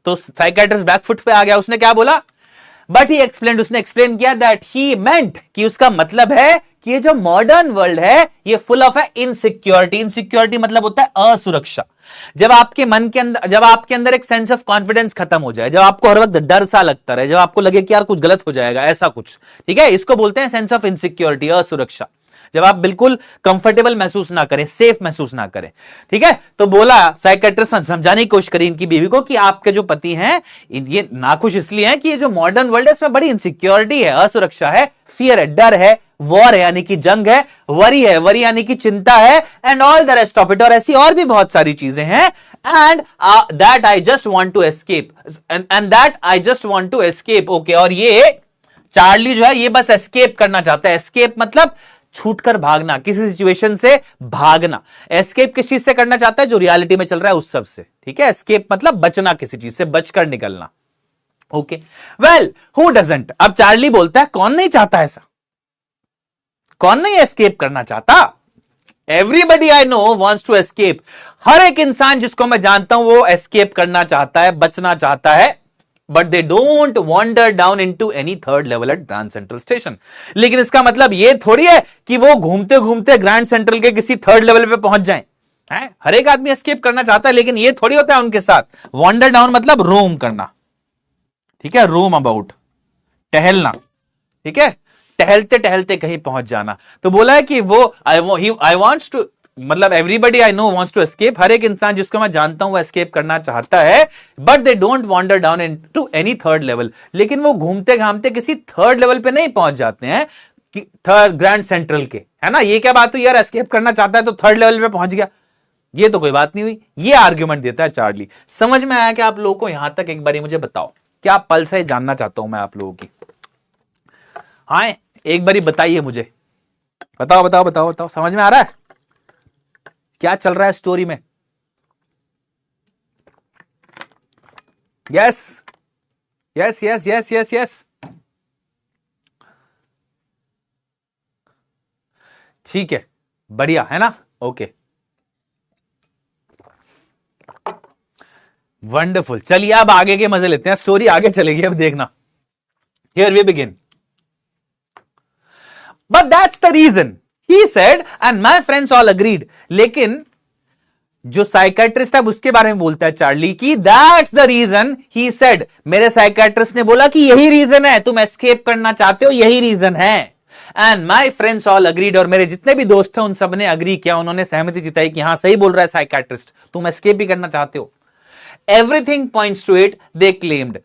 तो साइकियाट्रिस्ट बैकफुट पे आ गया। उसने क्या बोला? बट ही एक्सप्लेन्ड, उसने एक्सप्लेन किया दैट ही मेंट, कि उसका मतलब है कि ये जो मॉडर्न वर्ल्ड है ये फुल ऑफ है इनसिक्योरिटी। इनसिक्योरिटी मतलब होता है असुरक्षा। जब आपके मन के अंदर, जब आपके अंदर एक सेंस ऑफ कॉन्फिडेंस खत्म हो जाए, जब आपको हर वक्त डर सा लगता रहे, जब आपको लगे कि यार कुछ गलत हो जाएगा, ऐसा कुछ, ठीक है, इसको बोलते हैं सेंस ऑफ इनसिक्योरिटी, असुरक्षा। जब आप बिल्कुल कंफर्टेबल महसूस ना करें, सेफ महसूस ना करें, ठीक है। तो बोला साइकियाट्रिस्ट ने समझाने की कोशिश करी इनकी बीवी को कि आपके जो पति हैं ये नाखुश इसलिए हैं कि ये जो मॉडर्न वर्ल्ड है इसमें बड़ी इनसिक्योरिटी है, असुरक्षा है, फियर है, डर है, वॉर है यानी कि जंग है, वरी है, वरी यानी कि चिंता है, and all the rest of it, और ऐसी और भी बहुत सारी चीजें हैं। And that I just want to escape, and that I just want to escape. Okay, और ये चार्ली जो है ये बस एस्केप करना चाहता है। एस्केप मतलब छूटकर भागना, किसी सिचुएशन से भागना। एस्केप किस चीज से करना चाहता है? जो रियलिटी में चल रहा है उस सब से, ठीक है। एस्केप मतलब बचना, किसी चीज से बचकर निकलना। Okay, well who doesn't. अब चार्ली बोलता है कौन नहीं चाहता ऐसा, कौन नहीं एस्केप करना चाहता? Everybody I know wants to escape. हर एक इंसान जिसको मैं जानता हूं वो एस्केप करना चाहता है, बचना चाहता है, but they don't wander down into any third level at Grand Central station. लेकिन इसका मतलब ये थोड़ी है कि वो घूमते घूमते ग्रैंड सेंट्रल के किसी थर्ड लेवल पे पहुंच जाएं। हर एक आदमी एस्केप करना चाहता है, लेकिन ये थोड़ी होता है उनके साथ। वॉन्डर डाउन मतलब रोम करना, ठीक है, रोम अबाउट, टहलना, ठीक है, टहलते टहलते कहीं पहुंच जाना। तो बोला है कि वो आई वांट्स टू, मतलब everybody I know wants to escape. हर एक इंसान जिसको मैं जानता हूं वो एस्केप करना चाहता है, but they don't wander down into any third level. लेकिन वो घूमते घामते किसी थर्ड लेवल पे नहीं पहुंच जाते हैं, थर्ड ग्रैंड सेंट्रल के, है ना। ये क्या बात हुई यार, एस्केप करना चाहता है तो थर्ड लेवल पे पहुंच गया, ये तो कोई बात नहीं हुई। ये आर्ग्यूमेंट देता है चार्ली। समझ में आया कि आप लोगों को? यहां तक एक बार मुझे बताओ, क्या पल्स है, जानना चाहता हूं मैं आप लोगों की। हाँ, एक बारी बताइए मुझे, बताओ बताओ बताओ बताओ, समझ में आ रहा है क्या चल रहा है स्टोरी में? Yes yes yes yes yes yes, ठीक है, बढ़िया है ना। Okay, wonderful. चलिए अब आगे के मजे लेते हैं, स्टोरी आगे चलेगी, अब देखना। Here we begin. But that's the reason, he said, and my friends all agreed. लेकिन जो साइकियाट्रिस्ट है उसके बारे में बोलता है चार्ली की that's the reason he said, मेरे साइकियाट्रिस्ट ने बोला कि यही रीजन है, तुम एस्केप करना चाहते हो, यही रीजन है। And my friends all agreed, और मेरे जितने भी दोस्त थे उन सब ने अग्री किया, उन्होंने सहमति जताई कि हाँ सही बोल रहा है साइकियाट्रिस्ट, तुम एस्केप भी करना चाहते हो। Everything points to it, they claimed.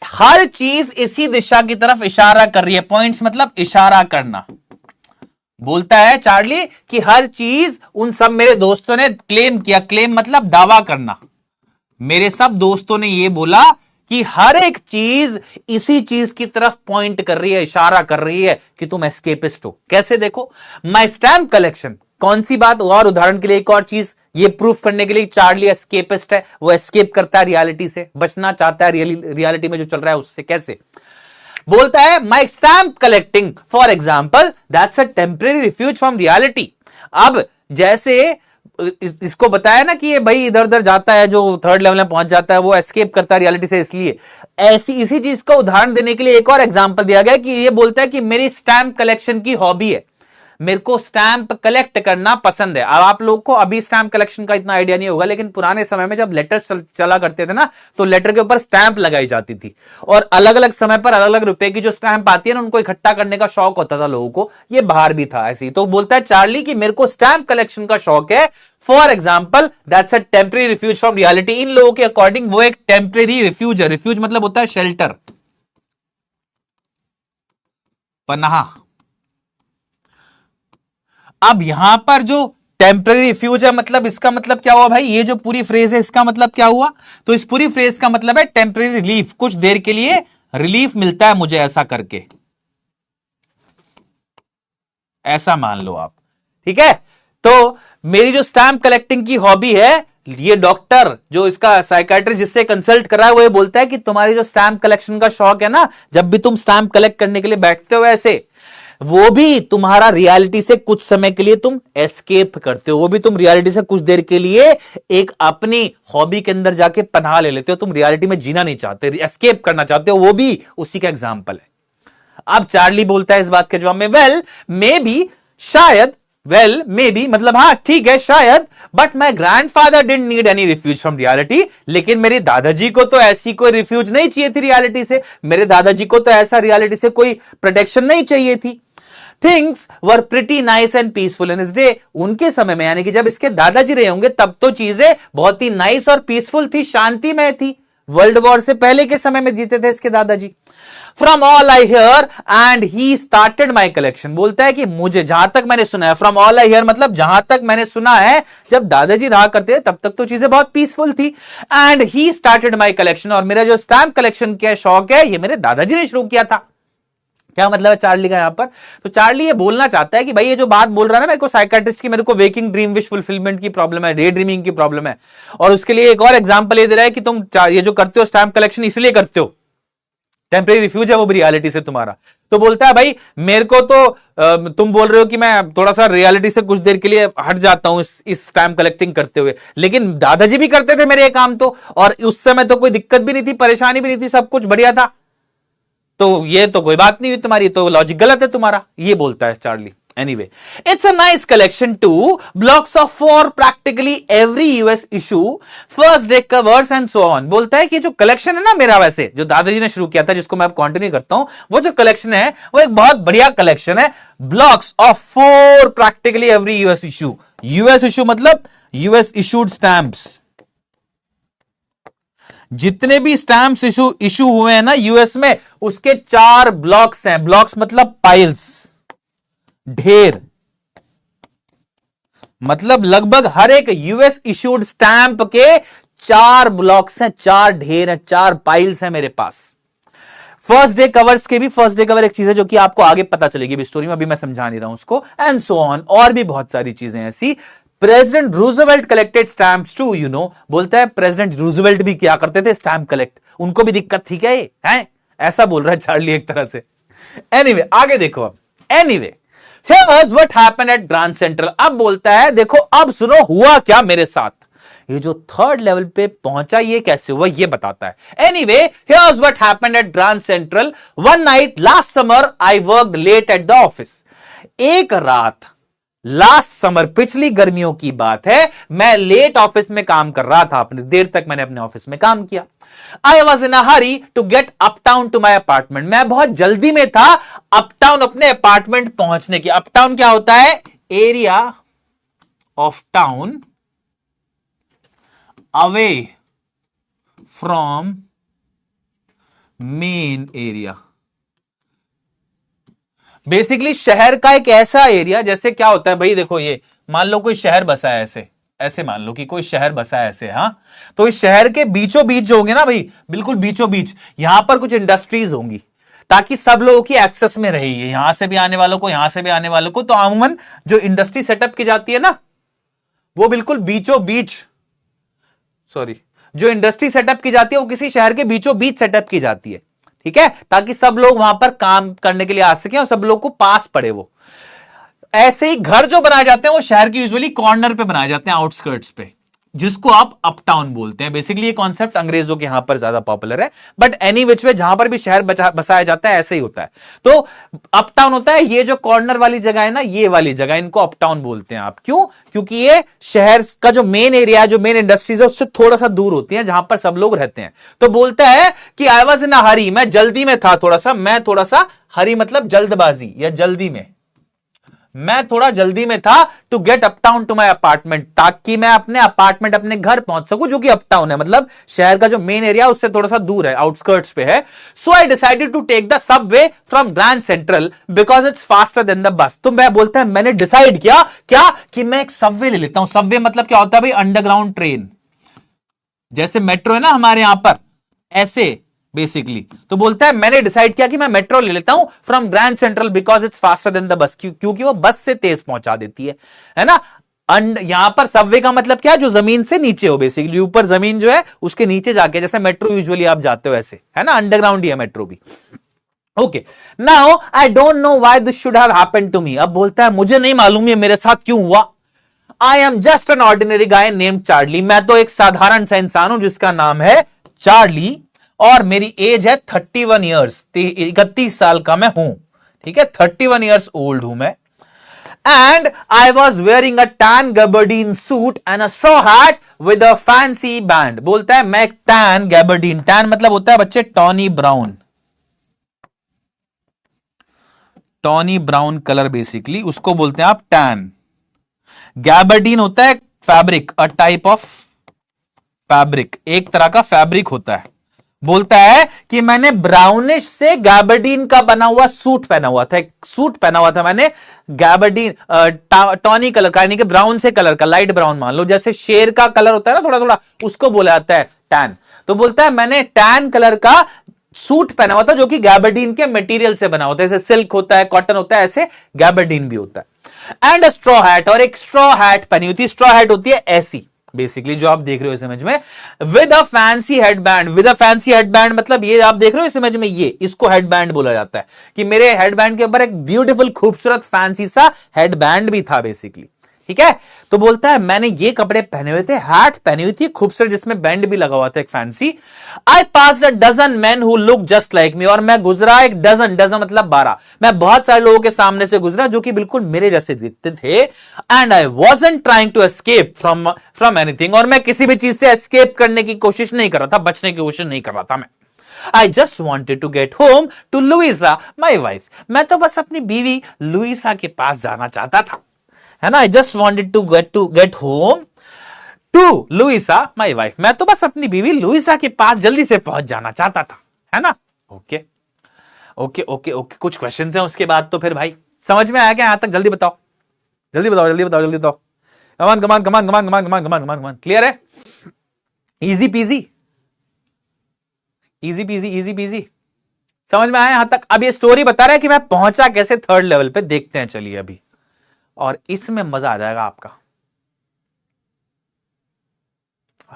हर चीज इसी दिशा की तरफ इशारा कर रही है। पॉइंट्स मतलब इशारा करना। बोलता है चार्ली कि हर चीज, उन सब मेरे दोस्तों ने क्लेम किया, क्लेम मतलब दावा करना। मेरे सब दोस्तों ने यह बोला कि हर एक चीज इसी चीज की तरफ पॉइंट कर रही है, इशारा कर रही है कि तुम एस्केपिस्ट हो। कैसे? देखो, माई स्टैम्प कलेक्शन, कौन सी बात? और उदाहरण के लिए एक और चीज, ये प्रूफ करने के लिए चार्ली एस्केपिस्ट है, वो एस्केप करता है रियलिटी से, बचना चाहता है रियलिटी में जो चल रहा है उससे। कैसे? बोलता है माई stamp collecting for example that's a temporary refuge from reality. अब जैसे इसको बताया ना कि ये भाई इधर उधर जाता है, जो थर्ड लेवल में पहुंच जाता है वो एस्केप करता है रियलिटी से, इसलिए ऐसी इसी चीज का उदाहरण देने के लिए एक और एग्जांपल दिया गया कि ये बोलता है कि मेरी स्टैंप कलेक्शन की हॉबी है, मेरे को स्टैंप कलेक्ट करना पसंद है। अब आप लोग को अभी स्टैंप कलेक्शन का इतना आइडिया नहीं होगा, लेकिन पुराने समय में जब लेटर्स चला करते थे ना, तो लेटर के ऊपर स्टैंप लगाई जाती थी, और अलग अलग समय पर अलग अलग रुपए की जो स्टैंप आती है ना, उनको इकट्ठा करने का शौक होता था लोगों को। ये बाहर भी था ऐसी। तो बोलता है चार्ली कि मेरे को स्टैंप कलेक्शन का शौक है, for example that's a temporary refuge from reality. इन लोगों के अकॉर्डिंग वो एक टेम्परेरी रिफ्यूज है। रिफ्यूज मतलब होता है शेल्टर, पनाह। अब यहां पर जो टेम्पररी रिफ्यूज है, मतलब इसका मतलब क्या हुआ भाई, ये जो पूरी फ्रेज है इसका मतलब क्या हुआ, तो इस पूरी फ्रेज का मतलब है टेम्पररी रिलीफ, कुछ देर के लिए रिलीफ मिलता है मुझे ऐसा करके, ऐसा मान लो आप। ठीक है, तो मेरी जो स्टैंप कलेक्टिंग की हॉबी है, ये डॉक्टर जो इसका साइकाइट्रिस्ट जिससे कंसल्ट कर रहा है, वो ये बोलता है कि तुम्हारी जो स्टैंप कलेक्शन का शौक है ना, जब भी तुम स्टैंप कलेक्ट करने के लिए बैठते हो ऐसे, वो भी तुम्हारा रियलिटी से कुछ समय के लिए तुम एस्केप करते हो, वो भी तुम रियलिटी से कुछ देर के लिए एक अपनी हॉबी के अंदर जाके पनाह ले लेते हो, तुम रियलिटी में जीना नहीं चाहते, एस्केप करना चाहते हो, वो भी उसी का एग्जाम्पल है। अब चार्ली बोलता है इस बात के जवाब में, वेल मे बी, शायद, वेल मे बी मतलब हाँ ठीक है शायद, but my grandfather didn't need any refuse from reality. लेकिन मेरे दादाजी को तो ऐसी कोई रिफ्यूज नहीं चाहिए थी रियलिटी से, मेरे दादाजी को तो ऐसा रियलिटी से कोई प्रोटेक्शन नहीं चाहिए थी। Things were pretty nice and peaceful in his day. उनके समय में, यानी कि जब इसके दादाजी रहे होंगे, तब तो चीजें बहुत ही नाइस और पीसफुल थी, शांतिमय थी। वर्ल्ड वॉर से पहले के समय में जीते थे इसके दादाजी। From all I hear and he started my collection. बोलता है कि मुझे जहां तक मैंने सुना है, फ्रॉम ऑल आई हियर मतलब जहां तक मैंने सुना है, जब दादाजी रहा करते थे तब तक तो चीजें बहुत पीसफुल थी। And he started my collection, और मेरा जो स्टैंप कलेक्शन का शौक है, ये मेरे दादाजी ने शुरू किया था। क्या मतलब है चार्ली का यहां पर, तो चार्ली ये बोलना चाहता है कि भाई ये जो बात बोल रहा है ना मेरे को साइकाट्रिस्ट की, मेरे को वेकिंग ड्रीम विश फुलफिलमेंट की प्रॉब्लम है, डे ड्रीमिंग की प्रॉब्लम है, और उसके लिए एक और एग्जांपल ये दे रहा है कि तुम ये जो करते हो स्टैंप कलेक्शन इसलिए करते हो, टेम्परेरी रिफ्यूज है वो भी रियलिटी से तुम्हारा। तो बोलता है भाई मेरे को तो तुम बोल रहे हो कि मैं थोड़ा सा रियलिटी से कुछ देर के लिए हट जाता हूं इस स्टैंप कलेक्टिंग करते हुए, लेकिन दादाजी भी करते थे मेरे ये काम तो, और उस समय तो कोई दिक्कत भी नहीं थी, परेशानी भी नहीं थी, सब कुछ बढ़िया था, तो ये तो कोई बात नहीं हुई तुम्हारी, तो लॉजिक गलत है तुम्हारा, ये बोलता है Charlie. Anyway, it's a nice collection too, blocks of four practically every US issue, first day covers and so on. बोलता है कि जो कलेक्शन है ना मेरा, वैसे जो दादाजी ने शुरू किया था, जिसको मैं अब कंटिन्यू करता हूं, वो जो कलेक्शन है वो एक बहुत बढ़िया कलेक्शन है, blocks of four practically every US issue. US issue मतलब यूएस इशूड स्टैंप्स, जितने भी स्टैंप्स इशू हुए हैं ना यूएस में, उसके 4 ब्लॉक्स हैं। ब्लॉक्स मतलब पाइल्स, ढेर, मतलब लगभग हर एक यूएस इशूड स्टैंप के 4 ब्लॉक्स हैं, 4 ढेर हैं, 4 पाइल्स हैं मेरे पास। फर्स्ट डे कवर्स के भी, फर्स्ट डे कवर एक चीज है जो कि आपको आगे पता चलेगी स्टोरी में, अभी मैं समझा नहीं रहा हूं उसको, एंड सो ऑन, और भी बहुत सारी चीजें ऐसी। President Roosevelt collected stamps too, you know. बोलता है प्रेसिडेंट रूजवेल्ट भी क्या करते थे, स्टैम्प कलेक्ट, उनको भी दिक्कत थी क्या ये है, ऐसा बोल रहा है चार्ली एक तरह से। एनीवे, आगे देखो अब। Anyway, here's what happened at Grand Central। अब बोलता है देखो अब सुनो हुआ क्या मेरे साथ, ये जो थर्ड लेवल पे पहुंचा ये कैसे हुआ ये बताता है। Anyway, here's what happened at Grand Central one night last summer I worked late at the office। एक रात लास्ट समर, पिछली गर्मियों की बात है, मैं लेट ऑफिस में काम कर रहा था, अपने देर तक मैंने अपने ऑफिस में काम किया। I was in a hurry to get uptown to my apartment. मैं बहुत जल्दी में था अपटाउन, अपने अपार्टमेंट पहुंचने की। अपटाउन क्या होता है, area of town away from main area. Basically शहर का एक ऐसा एरिया, जैसे क्या होता है भाई, देखो ये मान लो कोई शहर बसा है ऐसे, ऐसे मान लो कि कोई शहर बसा है ऐसे, हाँ, तो इस शहर के बीचों बीच जो होंगे ना भाई, बिल्कुल बीचों बीच, यहां पर कुछ इंडस्ट्रीज होंगी, ताकि सब लोगों की एक्सेस में रहे, यहां से भी आने वालों को, यहां से भी आने वालों को। तो अमूमन जो इंडस्ट्री सेटअप की जाती है ना, वो बिल्कुल बीचों बीच, सॉरी, जो इंडस्ट्री सेटअप की जाती है वो किसी शहर के बीचों बीच सेटअप की जाती है, ठीक है, ताकि सब लोग वहां पर काम करने के लिए आ सके और सब लोग को पास पड़े वो। ऐसे ही घर जो बनाए जाते हैं वो शहर के यूजुअली कॉर्नर पे बनाए जाते हैं, आउटस्कर्ट्स पे, जिसको आप अपटाउन बोलते हैं। बेसिकली ये कॉन्सेप्ट अंग्रेजों के यहां पर ज्यादा पॉपुलर है, बट एनी विच वे जहां पर भी शहर बसाया जाता है ऐसे ही होता है। तो अपटाउन होता है ये जो कॉर्नर वाली जगह है ना, ये वाली जगह, इनको अपटाउन बोलते हैं आप। क्यों? क्योंकि ये शहर का जो मेन एरिया है, जो मेन इंडस्ट्रीज है, उससे थोड़ा सा दूर होती है, जहां पर सब लोग रहते हैं। तो बोलता है कि आई वॉज इन अ हरी, मैं जल्दी में था थोड़ा सा, मैं थोड़ा सा, हरी मतलब जल्दबाजी या जल्दी में, मैं थोड़ा जल्दी में था to get uptown to my apartment, ताकि मैं अपने अपार्टमेंट, अपने घर पहुंच सकूं, जो कि अपटाउन है, मतलब शहर का जो मेन एरिया उससे थोड़ा सा दूर है, आउटस्कर्ट्स पे है। So I decided to take the subway from Grand Central because it's faster than the bus. तो मैं बोलता है मैंने डिसाइड किया क्या, कि मैं एक सबवे ले लेता हूं। सबवे मतलब क्या होता है भाई? अंडरग्राउंड ट्रेन, जैसे मेट्रो है ना हमारे यहां पर, ऐसे बेसिकली। तो बोलता है मैंने डिसाइड किया कि मैं मेट्रो ले लेता हूं from Grand Central because it's faster than the बस, क्योंकि वो बस से तेज पहुंचा देती है ना। यहां पर सबवे का मतलब क्या है? जो जमीन से नीचे हो, बेसिकली ऊपर जमीन जो है उसके नीचे जाके, जैसे मेट्रो यूजुअली आप जाते हो ऐसे, है ना, अंडरग्राउंड ही है मेट्रो भी। Okay, now I don't know why this should have happened to me. अब बोलता है मुझे नहीं मालूम ये मेरे साथ क्यों हुआ। I am just an ordinary guy named Charlie, मैं तो एक साधारण सा इंसान हूं जिसका नाम है चार्ली, और मेरी एज है 31 ईयर्स, 31 साल का मैं हूं, ठीक है, 31 ईयर्स ओल्ड हूं मैं। And I was wearing a tan gabardine suit and a straw hat with a fancy band. बोलता है मैं एक टैन गैबर्डीन, टैन मतलब होता है बच्चे tawny brown, tawny brown colour basically उसको बोलते हैं आप टैन। गैबर्डीन होता है fabric, a type of fabric, एक तरह का फैब्रिक होता है। बोलता है कि मैंने ब्राउनिश से गैबर्डीन का बना हुआ सूट पहना हुआ था, एक सूट पहना हुआ था मैंने गैबर्डीन टॉनी कलर का, यानी कि ब्राउन से कलर का, लाइट ब्राउन मान लो, जैसे शेर का कलर होता है ना थोड़ा थोड़ा, उसको बोला जाता है टैन। तो बोलता है मैंने टैन कलर का सूट पहना हुआ था जो कि गैबर्डीन के मटेरियल से बना होता है, जैसे सिल्क होता है, कॉटन होता है, ऐसे गैबर्डीन भी होता है। एंड अ स्ट्रॉ हैट, और एक स्ट्रॉ हैट पहनी होती है। स्ट्रॉ हैट होती है ऐसी बेसिकली जो आप देख रहे हो इस इमेज में, with a fancy headband. With a fancy headband मतलब ये आप देख रहे हो इस इमेज में, ये इसको हेडबैंड बोला जाता है, कि मेरे हेडबैंड के ऊपर एक ब्यूटीफुल खूबसूरत फैंसी सा हेडबैंड भी था बेसिकली, ठीक है। तो बोलता है मैंने ये कपड़े पहने हुए थे, हैट पहनी हुई थी खूबसूरत जिसमें बैंड भी लगा हुआ था एक fancy. I pass a dozen man who look just like me, और मैं गुजरा एक डजन, डजन मतलब 12, मैं बहुत सारे लोगों के सामने से गुजरा जो कि बिल्कुल मेरे जैसे दिखते थे। And I wasn't trying to escape from anything, और मैं किसी भी चीज से एस्केप करने की कोशिश नहीं कर रहा था, बचने की कोशिश नहीं कर रहा था मैं। I just wanted to get home to Louisa, my wife. मैं तो बस अपनी बीवी लुइसा के पास जाना चाहता था, है ना। I just wanted to get home to Louisa, my wife. मैं तो बस अपनी बीवी लुइसा के पास जल्दी से पहुंच जाना चाहता था, है ना। ओके ओके ओके ओके, कुछ क्वेश्चंस हैं उसके बाद तो फिर भाई समझ में आया क्या यहां तक? जल्दी बताओ जल्दी बताओ जल्दी बताओ जल्दी बताओ। कमान कमान कमान कमान कमान कमान कमान कमान कमान, क्लियर है? Easy PG easy PG easy PG, समझ में आया यहां तक? अब ये स्टोरी बता रहा है कि मैं पहुंचा कैसे थर्ड लेवल पे, देखते हैं चलिए अभी, और इसमें मजा आ जाएगा आपका।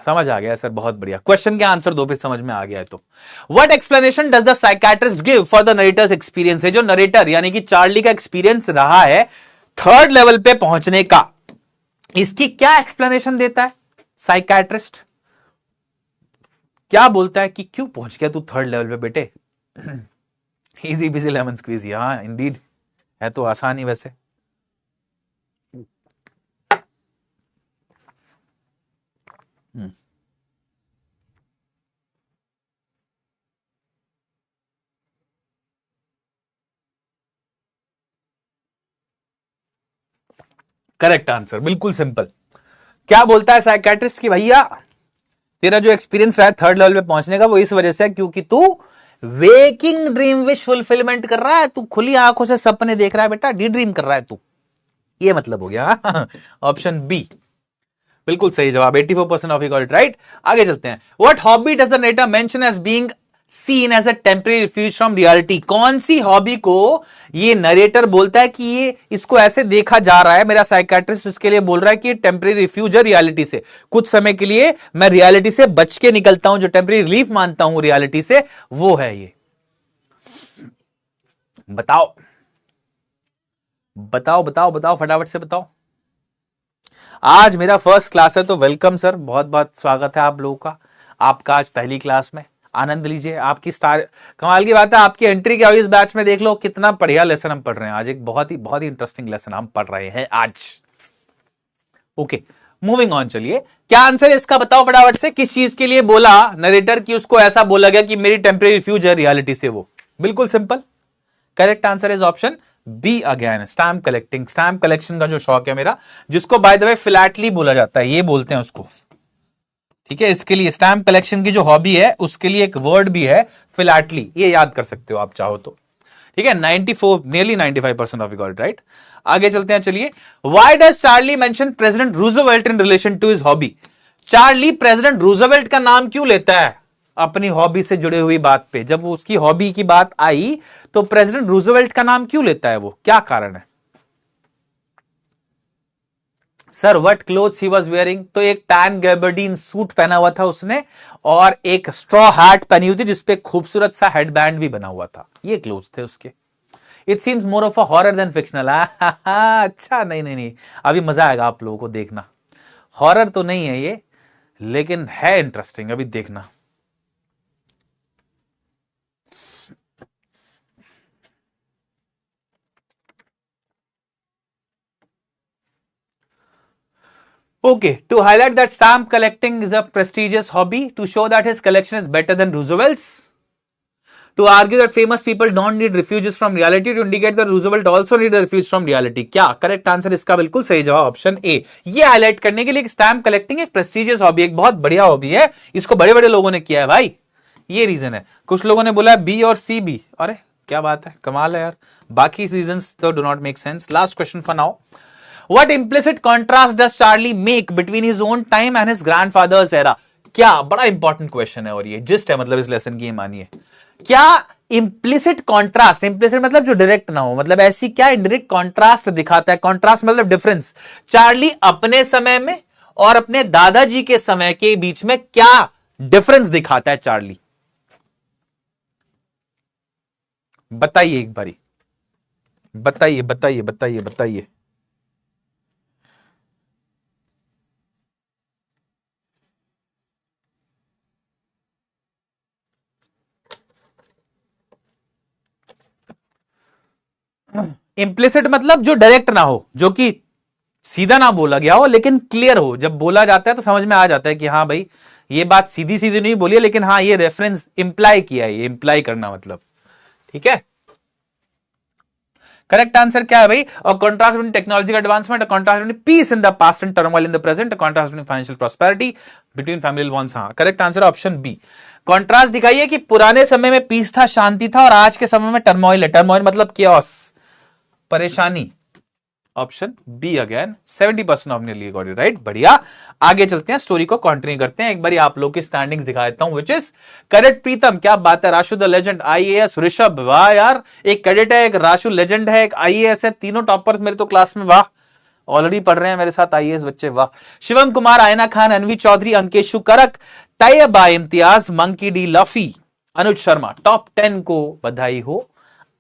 समझ आ गया सर, बहुत बढ़िया। क्वेश्चन के आंसर दो फिर समझ में आ गया है तो। What explanation does the psychiatrist give for the narrator's experience? है जो नरेटर यानी कि चार्ली का एक्सपीरियंस रहा है थर्ड लेवल पे पहुंचने का, इसकी क्या एक्सप्लेनेशन देता है साइकियाट्रिस्ट? क्या बोलता है कि क्यों पहुंच गया तू थर्ड लेवल पे बेटे? इजी बिजी लेमन स्क्वीजी, हाँ इंडीड, है तो आसान ही वैसे। करेक्ट आंसर, बिल्कुल सिंपल। क्या बोलता है साइकियाट्रिस्ट कि भैया तेरा जो एक्सपीरियंस रहा है थर्ड लेवल पे पहुंचने का, वो इस वजह से है क्योंकि तू वेकिंग ड्रीम विश फुलफिलमेंट कर रहा है, तू खुली आंखों से सपने देख रहा है बेटा, डी ड्रीम कर रहा है तू, ये मतलब हो गया। ऑप्शन बी बिल्कुल सही जवाब, 84% of you got it right. आगे चलते हैं। What hobby does the narrator mention as being seen as a temporary refuge from reality? कौन सी हॉबी को ये नरेटर बोलता है कि ये इसको ऐसे देखा जा रहा है, मेरा साइकियाट्रिस्ट इसके लिए बोल रहा है कि ये टेम्परेरी रिफ्यूज है रियलिटी से, कुछ समय के लिए मैं रियलिटी से बच के निकलता हूं, जो टेम्परेरी रिलीफ मानता हूं रियलिटी से, वो है ये। बताओ बताओ बताओ बताओ, फटाफट से बताओ। आज मेरा फर्स्ट क्लास है तो वेलकम सर, बहुत बहुत स्वागत है आप लोगों का। आपका आज पहली क्लास में आनंद लीजिए। आपकी स्टार, कमाल की बात है, आपकी एंट्री क्या हुई इस बैच में, देख लो कितना बढ़िया लेसन हम पढ़ रहे हैं आज। एक बहुत ही इंटरेस्टिंग लेसन हम पढ़ रहे हैं आज। Okay, moving on. चलिए, क्या आंसर है इसका बताओ फटाफट से। किस चीज के लिए बोला नरेटर की उसको ऐसा बोला गया कि मेरी टेम्परेरी फ्यूज है रियलिटी से वो? बिल्कुल simple, correct answer is option B again, stamp collecting. Stamp collection का जो शौक है मेरा, जिसको बाय द वे फिलैटली बोला जाता है, ये बोलते हैं उसको, ठीक है। इसके लिए स्टैम्प कलेक्शन की जो हॉबी है उसके लिए एक वर्ड भी है फिलैटली, ये याद कर सकते हो आप चाहो तो, ठीक है। 94 nearly 95% of you got it right. आगे चलते हैं। चलिए, why does Charlie mention President Roosevelt in relation to his hobby? Charlie President Roosevelt का नाम क्यों लेता है अपनी हॉबी से जुड़ी हुई बात पे? जब वो उसकी हॉबी की बात आई तो प्रेसिडेंट रूजवेल्ट का नाम क्यों लेता है वो, क्या कारण है? Sir, what clothes he was wearing? तो एक टैन गैबर्डीन सूट पहना हुआ था उसने, और एक स्ट्रॉ हैट पहनी हुई थी जिसपे खूबसूरत सा हेडबैंड भी बना हुआ था। ये क्लोथ्स थे उसके। It seems more of a horror than fictional. अच्छा, नहीं नहीं नहीं, अभी मजा आएगा आप लोगों को देखना। हॉरर तो नहीं है ये, लेकिन है इंटरेस्टिंग, अभी देखना। Okay, to highlight that stamp collecting is a prestigious hobby, to show that his collection is better than Roosevelt's, to argue that famous people don't need refuges from reality, to indicate that Roosevelt also need a refuge from reality. क्या करेक्ट आंसर इसका? बिल्कुल सही जवाब ऑप्शन ए। ये हाईलाइट करने के लिए स्टैम्प कलेक्टिंग एक प्रेस्टिजियस हॉबी, एक बहुत बढ़िया हॉबी है, इसको बड़े बड़े लोगों ने किया है भाई, ये रीजन है। कुछ लोगों ने बोला बी और सी भी, अरे क्या बात है, कमाल है यार। बाकी रीजंस तो do not make sense. Last question for now, What implicit contrast does Charlie make between his own time and his grandfather's era? क्या बड़ा इंपॉर्टेंट क्वेश्चन है, और ये जिस्ट है मतलब इस लेसन की, मानिए। क्या इंप्लिसिट कॉन्ट्रास्ट, इंप्लिसिट मतलब जो डायरेक्ट ना हो, मतलब ऐसी क्या इंडायरेक्ट कॉन्ट्रास्ट दिखाता है? कॉन्ट्रास्ट मतलब डिफरेंस। चार्ली अपने समय में और अपने दादाजी के समय के बीच में क्या डिफरेंस दिखाता है चार्ली? बताइए एक बारी, बताइए बताइए बताइए बताइए। इंप्लिसिट मतलब जो डायरेक्ट ना हो, जो कि सीधा ना बोला गया हो लेकिन क्लियर हो। जब बोला जाता है तो समझ में आ जाता है कि हाँ भाई ये बात सीधी सीधी नहीं बोली है, लेकिन हाँ ये रेफरेंस इंप्लाई किया है, ये इंप्लाई करना मतलब, ठीक है। करेक्ट आंसर क्या है भाई? और contrast between technological advancement, contrast between peace in the past and turmoil in the present, contrast between financial prosperity, between family bonds. हाँ, correct answer option B. Contrast दिखाइए कि पुराने समय में पीस था, शांति था, और आज के समय में टर्मोइल है। टर्मोइल मतलब केओस, परेशानी। ऑप्शन बी अगेन, 70% ऑफ ने गॉट इट राइट। बढ़िया, आगे चलते हैं, स्टोरी को कंटिन्यू करते हैं। एक बार आप लोग की स्टैंडिंग्स दिखा देता हूं, विच इज करेक्ट। प्रीतम, क्या बात है। Rashu the legend, IAS. Rishabh, वाह यार, एक कैडेट है, एक राशु लेजेंड है, एक आईएएस है, तीनों टॉपर्स मेरे तो क्लास में, वाह। ऑलरेडी पढ़ रहे हैं मेरे साथ आईएएस बच्चे, वाह। शिवम कुमार, आयना खान, अनवी चौधरी, अंकेशु करक, Taiba Imtiaz, monkey D लफी, Anuj Sharma, top 10 को बधाई हो।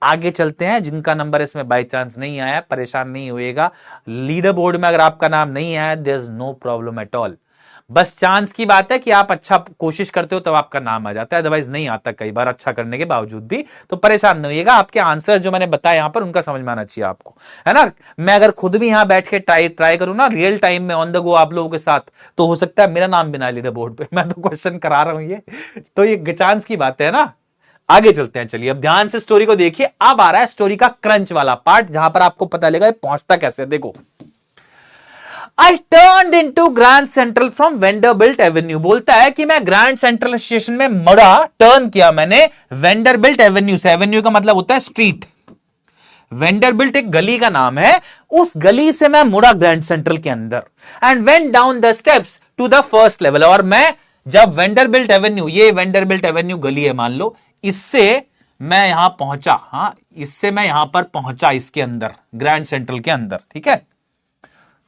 आगे चलते हैं। जिनका नंबर इसमें बाय चांस नहीं आया, परेशान नहीं होएगा। लीडर बोर्ड में अगर आपका नाम नहीं आया, there is no problem at all. बस चांस की बात है कि आप अच्छा कोशिश करते हो तब आपका नाम आ जाता है, अदरवाइज नहीं आता कई बार अच्छा करने के बावजूद भी। तो परेशान नहीं होइएगा, आपके आंसर जो मैंने बताया यहां पर उनका समझ में आना चाहिए आपको, है ना। मैं अगर खुद भी यहां बैठ के ट्राई करूं ना रियल टाइम में ऑन द गो आप लोगों के साथ, तो हो सकता है मेरा नाम भी ना लीडर बोर्ड पे। मैं तो क्वेश्चन करा रहा हूं, ये तो ये चांस की बात है ना। आगे चलते हैं। चलिए अब ध्यान से स्टोरी को देखिए। अब आ रहा है स्टोरी का क्रंच वाला पार्ट, जहां पर आपको पता लगेगा पहुंचता कैसे। देखो, I turn into Grand Central from Vanderbilt Avenue. बोलता है कि मैं ग्रैंड सेंट्रल स्टेशन में मुड़ा, टर्न किया मैंने वेंडरबिल्ट एवेन्यू से। एवेन्यू का मतलब होता है स्ट्रीट, वेंडरबिल्ट एक गली का नाम है, उस गली से मैं मुड़ा ग्रैंड सेंट्रल के अंदर, and went down the steps to the first level. और मैं जब वेंडरबिल्ट एवेन्यू, ये वेंडरबिल्ट एवेन्यू गली है मान लो, इससे मैं यहां पहुंचा, हाँ इससे मैं यहां पर पहुंचा, इसके अंदर ग्रैंड सेंट्रल के अंदर, ठीक है।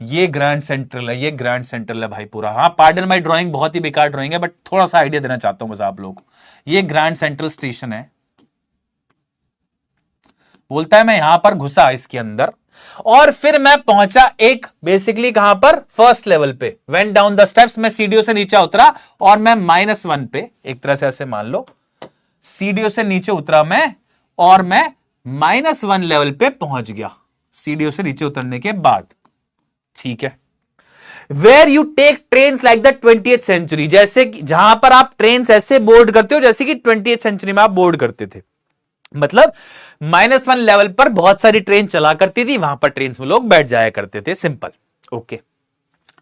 ये ग्रैंड सेंट्रल है, ये ग्रैंड सेंट्रल है भाई पूरा। हाँ, पार्डन माय ड्राइंग, बहुत ही बेकार ड्राइंग है, बट थोड़ा सा आइडिया देना चाहता हूं बस आप लोगों को। ये ग्रैंड सेंट्रल स्टेशन है। बोलता है मैं यहां पर घुसा इसके अंदर, और फिर मैं पहुंचा एक बेसिकली कहां पर, फर्स्ट लेवल पे। वेंट डाउन द स्टेप्स, मैं सीडीओ से नीचे उतरा और मैं -1 पे, एक तरह से ऐसे मान लो सीडीओ से नीचे उतरा मैं और मैं -1 लेवल पे पहुंच गया सीडीओ से नीचे उतरने के बाद। ठीक है, where you take train like the 20th century, जैसे जहां पर आप ट्रेन ऐसे बोर्ड करते हो जैसे कि 20th सेंचुरी में आप बोर्ड करते थे। मतलब -1 लेवल पर बहुत सारी ट्रेन चला करती थी, वहां पर ट्रेन में लोग बैठ जाया करते थे, simple. Okay,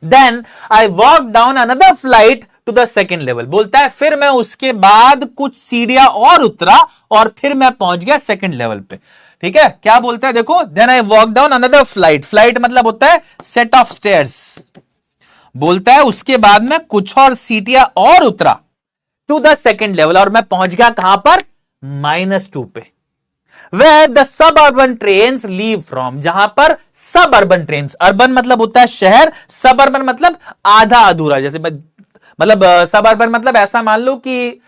then I walk down another flight to the second level. बोलता है फिर मैं उसके बाद कुछ सीढ़ियां और उतरा और फिर मैं पहुंच गया सेकेंड लेवल पे। ठीक है, क्या बोलता है देखो, then I walk down another flight, flight मतलब होता है सेट ऑफ स्टेयर्स। बोलता है उसके बाद में कुछ और सीढ़ियां और उतरा टू द सेकेंड लेवल और मैं पहुंच गया कहां पर, -2 पे। Where the suburban trains leave from, जहां पर suburban trains, अर्बन मतलब होता है शहर, suburban मतलब आधा अधूरा, जैसे मतलब suburban मतलब ऐसा मान लो कि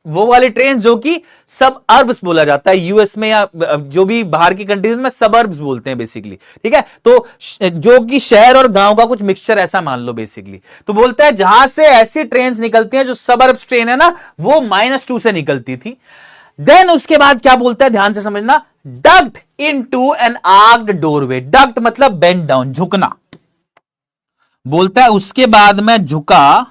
वो वाली ट्रेन जो कि सब अर्ब्स बोला जाता है यूएस में या जो भी बाहर की कंट्रीज में सबअर्ब्स बोलते हैं बेसिकली। ठीक है, तो जो कि शहर और गांव का कुछ मिक्सचर ऐसा मान लो बेसिकली। तो बोलता है जहां से ऐसी ट्रेन निकलती हैं जो सबअर्ब्स ट्रेन है ना, वो -2 से निकलती थी। देन उसके बाद क्या बोलता है, ध्यान से समझना, ducked into an arched doorway. Ducked मतलब बेंड डाउन, झुकना। बोलता है उसके बाद मैं झुका,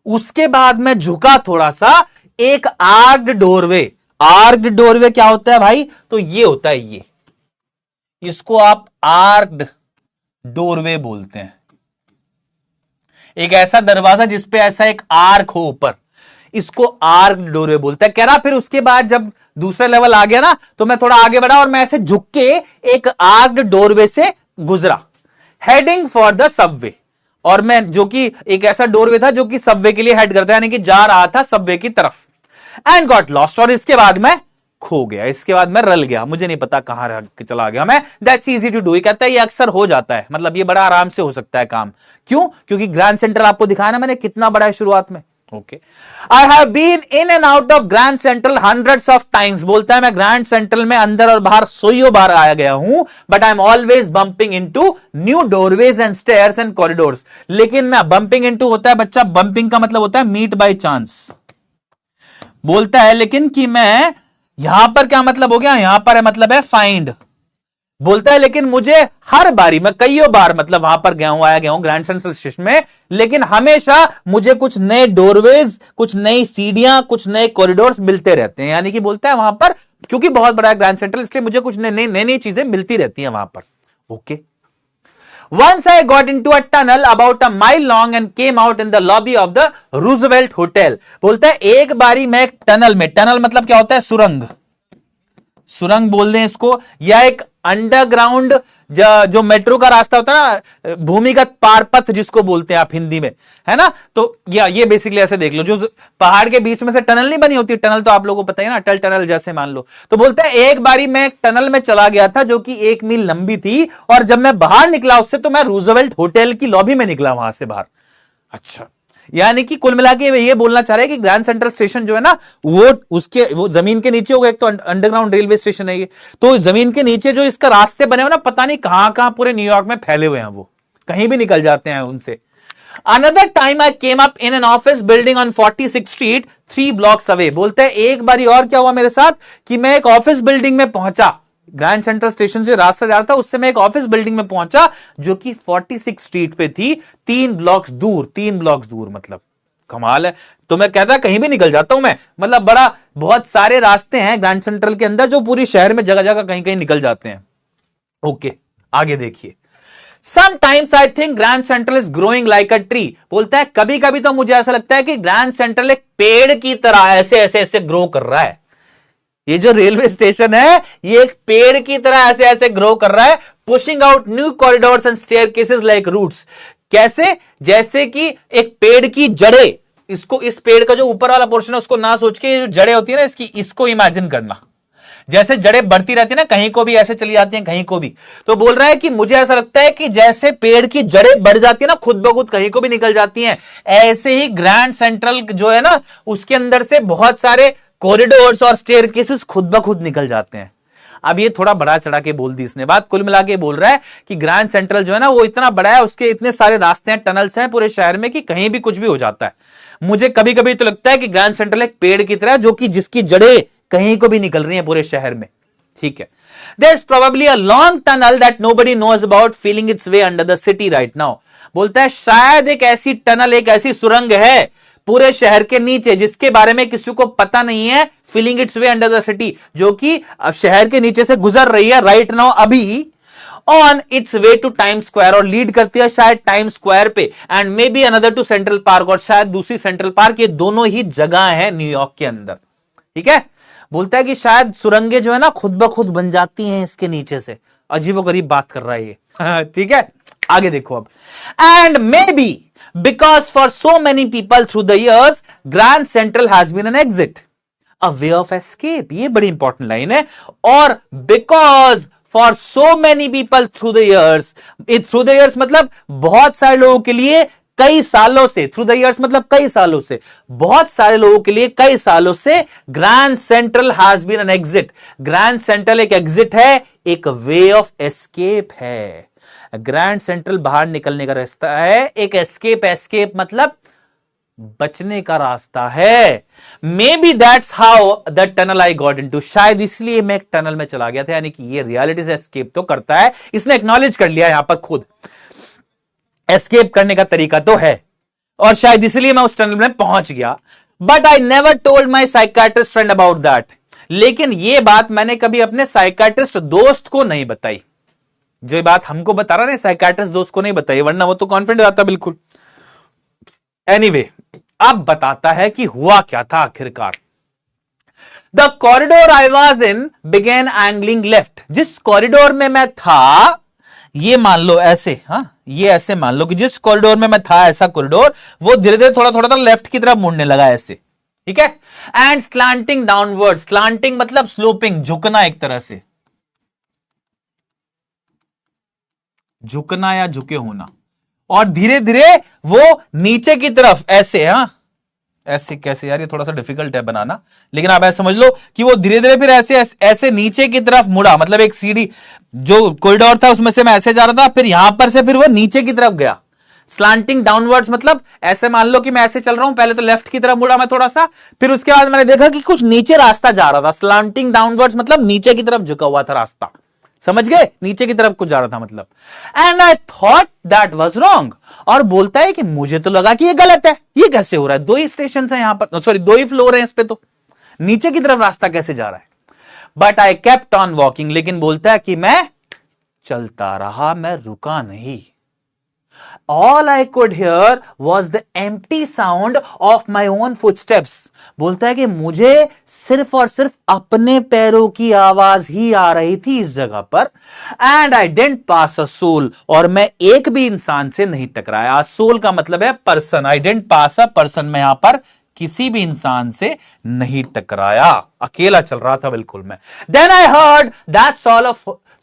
उसके बाद मैं झुका थोड़ा सा एक आर्क्ड डोरवे। आर्क्ड डोरवे क्या होता है भाई, तो ये होता है, ये इसको आप आर्क्ड डोरवे बोलते हैं। एक ऐसा दरवाजा जिसपे ऐसा एक आर्क हो ऊपर, इसको आर्क डोरवे बोलता है। कह रहा फिर उसके बाद जब दूसरा लेवल आ गया ना, तो मैं थोड़ा आगे बढ़ा और मैं ऐसे झुक के एक आर्क्ड डोरवे से गुजरा, हेडिंग फॉर द सबवे। और मैं, जो कि एक ऐसा डोरवे था जो कि सबवे के लिए हेड करता है, यानी कि जा रहा था सबवे की तरफ। एंड गॉट लॉस्ट, और इसके बाद मैं खो गया, इसके बाद मैं रल गया, मुझे नहीं पता कहां चला गया मैं। दैट्स इजी टू डू, ये कहता है ये अक्सर हो जाता है, मतलब ये बड़ा आराम से हो सकता है काम। क्यों? क्योंकि ग्रैंड सेंट्रल आपको दिखाया ना मैंने कितना बड़ा है शुरुआत में। Okay, I have been in and out of Grand Central hundreds of times. बोलता है मैं ग्रैंड सेंट्रल में अंदर और बाहर सोइयों बार आया गया हूं, but I am always bumping into new doorways and stairs and corridors. लेकिन मैं, बंपिंग इनटू होता है बच्चा, बंपिंग का मतलब होता है मीट बाय चांस। बोलता है लेकिन कि मैं, यहां पर क्या मतलब हो गया, यहां पर है मतलब है फाइंड। बोलता है लेकिन मुझे हर बारी, मैं कईयों बार मतलब वहां पर गया हूं, आया गया हूं ग्रैंड सेंट्रल स्टेशन में, लेकिन हमेशा मुझे कुछ नए डोरवेज, कुछ नई सीढ़ियां, कुछ नए कॉरिडोर्स मिलते रहते हैं। यानी कि बोलता है वहां पर, क्योंकि बहुत बड़ा है ग्रैंड सेंट्रल, इसलिए मुझे कुछ नई नई चीजें मिलती रहती हैं वहां पर। Okay, Once I got into a tunnel about a mile long and came out in the lobby of the Roosevelt Hotel. बोलता है एक बारी मैं एक टनल में, टनल मतलब क्या होता है, सुरंग, सुरंग बोल दें इसको, या एक अंडरग्राउंड जो मेट्रो का रास्ता होता है ना, भूमिगत पारपथ जिसको बोलते हैं आप हिंदी में, है ना। तो या ये बेसिकली ऐसे देख लो, जो पहाड़ के बीच में से टनल नहीं बनी होती, टनल तो आप लोगों को पता है ना, अटल टनल जैसे मान लो। तो बोलता है एक बारी मैं एक टनल में चला गया था जो कि 1 मील लंबी थी, और जब मैं बाहर निकला उससे, तो मैं रूजवेल्ट होटल की लॉबी में निकला वहां से बाहर। अच्छा, यानी कि कुल मिला के ये बोलना चाह रहे हैं कि ग्रैंड सेंट्रल स्टेशन जो है ना, वो जमीन के नीचे होगा। एक तो अंडरग्राउंड रेलवे स्टेशन है ये, तो जमीन के नीचे जो इसका रास्ते बने हुए ना, पता नहीं कहां कहां पूरे न्यूयॉर्क में फैले हुए हैं, वो कहीं भी निकल जाते हैं उनसे। Another time I came up in an office building on 46th street 3 blocks away. बोलते हैं एक बारी और क्या हुआ मेरे साथ कि मैं एक ऑफिस बिल्डिंग में पहुंचा, ग्रैंड सेंट्रल स्टेशन से रास्ता जा रहा था, उससे मैं एक ऑफिस बिल्डिंग में पहुंचा जो कि 46 स्ट्रीट पे थी, 3 blocks दूर। 3 blocks दूर मतलब कमाल है। तो मैं कहता कहीं भी निकल जाता हूं मैं, मतलब बड़ा, बहुत सारे रास्ते हैं ग्रैंड सेंट्रल के अंदर जो पूरी शहर में जगह जगह कहीं कहीं निकल जाते हैं। ओके, आगे देखिए। Sometimes I think Grand Central is growing like a tree. बोलता है कभी कभी तो मुझे ऐसा लगता है कि ग्रैंड सेंट्रल एक पेड़ की तरह ऐसे ऐसे ऐसे ग्रो कर रहा है। ये जो रेलवे स्टेशन है, ये एक पेड़ की तरह ऐसे ऐसे ग्रो कर रहा है, pushing out new corridors and staircases like roots. कैसे? जैसे कि एक पेड़ की जड़ें, इसको, इस पेड़ का जो ऊपर वाला पोर्शन है उसको ना सोच के, जो जड़ें होती है ना इसकी, इसको इमेजिन करना। जैसे जड़ें बढ़ती रहती है ना, कहीं को भी ऐसे चली जाती हैं, कहीं को भी। तो बोल रहा है कि मुझे ऐसा लगता है कि जैसे पेड़ की जड़ें बढ़ जाती है ना, खुद ब खुद कहीं को भी निकल जाती हैं, ऐसे ही ग्रैंड सेंट्रल जो है ना, उसके अंदर से बहुत सारे कॉरिडोर्स और स्टेयरकेसेस खुद ब खुद निकल जाते हैं। अब ये थोड़ा बड़ा चढ़ा के बोल दी इसने बात, कुल मिला के बोल रहा है कि ग्रैंड सेंट्रल जो है ना वो इतना बड़ा है, उसके इतने सारे रास्ते हैं, टनल्स हैं पूरे शहर में कि कहीं भी कुछ भी हो जाता है। मुझे कभी कभी तो लगता है कि ग्रैंड सेंट्रल एक पेड़ की तरह जो कि जिसकी जड़ें कहीं को भी निकल रही हैं पूरे शहर में। ठीक है, there is probably a long tunnel that nobody knows about feeling its way under the city right now. बोलता है शायद एक ऐसी टनल, एक ऐसी सुरंग है पूरे शहर के नीचे जिसके बारे में किसी को पता नहीं है, feeling its way under the city, जो कि शहर के नीचे से गुजर रही है राइट नाउ अभी, on its way to Time Square, और लीड करती है शायद टाइम स्क्वायर पे, and maybe another to Central Park, और शायद दूसरी सेंट्रल पार्क। ये दोनों ही जगह है न्यूयॉर्क के अंदर। ठीक है, बोलता है कि शायद सुरंगें जो है ना खुद ब खुद बन जाती हैं इसके नीचे से। अजीबोगरीब बात कर रहा है ये। ठीक है, आगे देखो अब। And may be because for so many people through the years Grand Central has been an exit, a way of escape, ये बड़ी इंपॉर्टेंट लाइन है। और because for so many people through the years मतलब बहुत सारे लोगों के लिए कई सालों से, थ्रू द इयर्स मतलब कई सालों से, बहुत सारे लोगों के लिए कई सालों से Grand Central has been an exit. Grand Central एक एग्जिट है, एक वे ऑफ एस्केप है। ग्रैंड सेंट्रल बाहर निकलने का रास्ता है, एक एस्केप मतलब बचने का रास्ता है। May be that's how the tunnel I got into, शायद इसलिए मैं एक टनल में चला गया था। यानी कि ये रियलिटी से एस्केप तो करता है, इसने एक्नॉलेज कर लिया यहां पर खुद, एस्केप करने का तरीका तो है, और शायद इसलिए मैं उस टनल में पहुंच गया। But I never told my psychiatrist friend about that, लेकिन यह बात मैंने कभी अपने साइकाट्रिस्ट दोस्त को नहीं बताई। जो बात हमको बता रहा है साइकाट्रिस्ट दोस्त को नहीं बताई, वरना वो तो कॉन्फिडेंट आता बिल्कुल। एनीवे, अब बताता है कि हुआ क्या था आखिरकार। The corridor I was in began angling left, जिस कॉरिडोर में मैं था, ये मान लो ऐसे, हाँ ये ऐसे मान लो कि जिस कॉरिडोर में मैं था, ऐसा कॉरिडोर, वो धीरे धीरे थोड़ा थोड़ा लेफ्ट की तरफ मुड़ने लगा ऐसे। ठीक है, एंड स्लांटिंग डाउनवर्ड, स्लांटिंग मतलब स्लोपिंग, झुकना, एक तरह से झुकना या झुके होना, और धीरे धीरे वो नीचे की तरफ ऐसे, हाँ ऐसे कैसे यार, ये थोड़ा सा डिफिकल्ट है बनाना, लेकिन आप ऐसे समझ लो कि वो धीरे धीरे फिर ऐसे ऐसे नीचे की तरफ मुड़ा। मतलब एक सीढ़ी, जो कॉरिडोर था उसमें से मैं ऐसे जा रहा था, फिर यहां पर से फिर वो नीचे की तरफ गया। स्लांटिंग डाउनवर्ड्स मतलब ऐसे मान लो कि मैं ऐसे चल रहा हूं, पहले तो लेफ्ट की तरफ मुड़ा मैं थोड़ा सा, फिर उसके बाद मैंने देखा कि कुछ नीचे रास्ता जा रहा था। स्लांटिंग डाउनवर्ड्स मतलब नीचे की तरफ झुका हुआ था रास्ता, समझ गए, नीचे की तरफ कुछ जा रहा था मतलब। And I thought that was wrong, और बोलता है कि मुझे तो लगा कि ये गलत है, ये कैसे हो रहा है, दो ही स्टेशन है यहां पर, सॉरी दो ही फ्लोर है इस पे, तो नीचे की तरफ रास्ता कैसे जा रहा है। But I kept on walking, लेकिन बोलता है कि मैं चलता रहा, मैं रुका नहीं। All I could hear was the empty sound of my own footsteps. बोलता है कि मुझे सिर्फ और सिर्फ अपने पैरों की आवाज ही आ रही थी इस जगह पर। And I didn't pass a soul, और मैं एक भी इंसान से नहीं टकराया। सोल का मतलब है person, I didn't pass a person, मैं यहां पर किसी भी इंसान से नहीं टकराया, अकेला चल रहा था बिल्कुल मैं। Then I heard that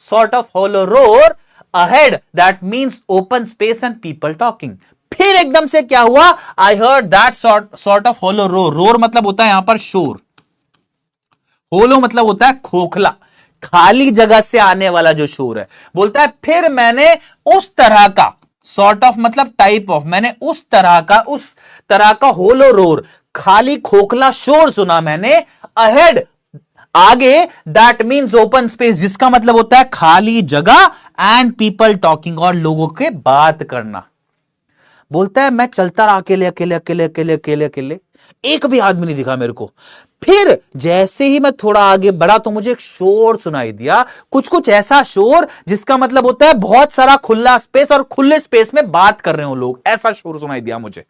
sort of hollow roar ahead, that means open space and people talking. फिर एकदम से क्या हुआ, I heard that sort of hollow roar. roar मतलब होता है यहां पर शोर, hollow मतलब होता है खोखला, खाली जगह से आने वाला जो शोर है। बोलता है फिर मैंने उस तरह का, sort of मतलब टाइप ऑफ, मैंने उस तरह का hollow roar, खाली खोखला शोर सुना मैंने। ahead आगे, दैट मीन्स ओपन स्पेस, जिसका मतलब होता है खाली जगह, एंड पीपल टॉकिंग, और लोगों के बात करना। बोलता है मैं चलता रहा अकेले अकेले अकेले अकेले अकेले अकेले, एक भी आदमी नहीं दिखा मेरे को। फिर जैसे ही मैं थोड़ा आगे बढ़ा तो मुझे एक शोर सुनाई दिया, कुछ ऐसा शोर जिसका मतलब होता है बहुत सारा खुला स्पेस, और खुले स्पेस में बात कर रहे हो लोग, ऐसा शोर सुनाई दिया मुझे।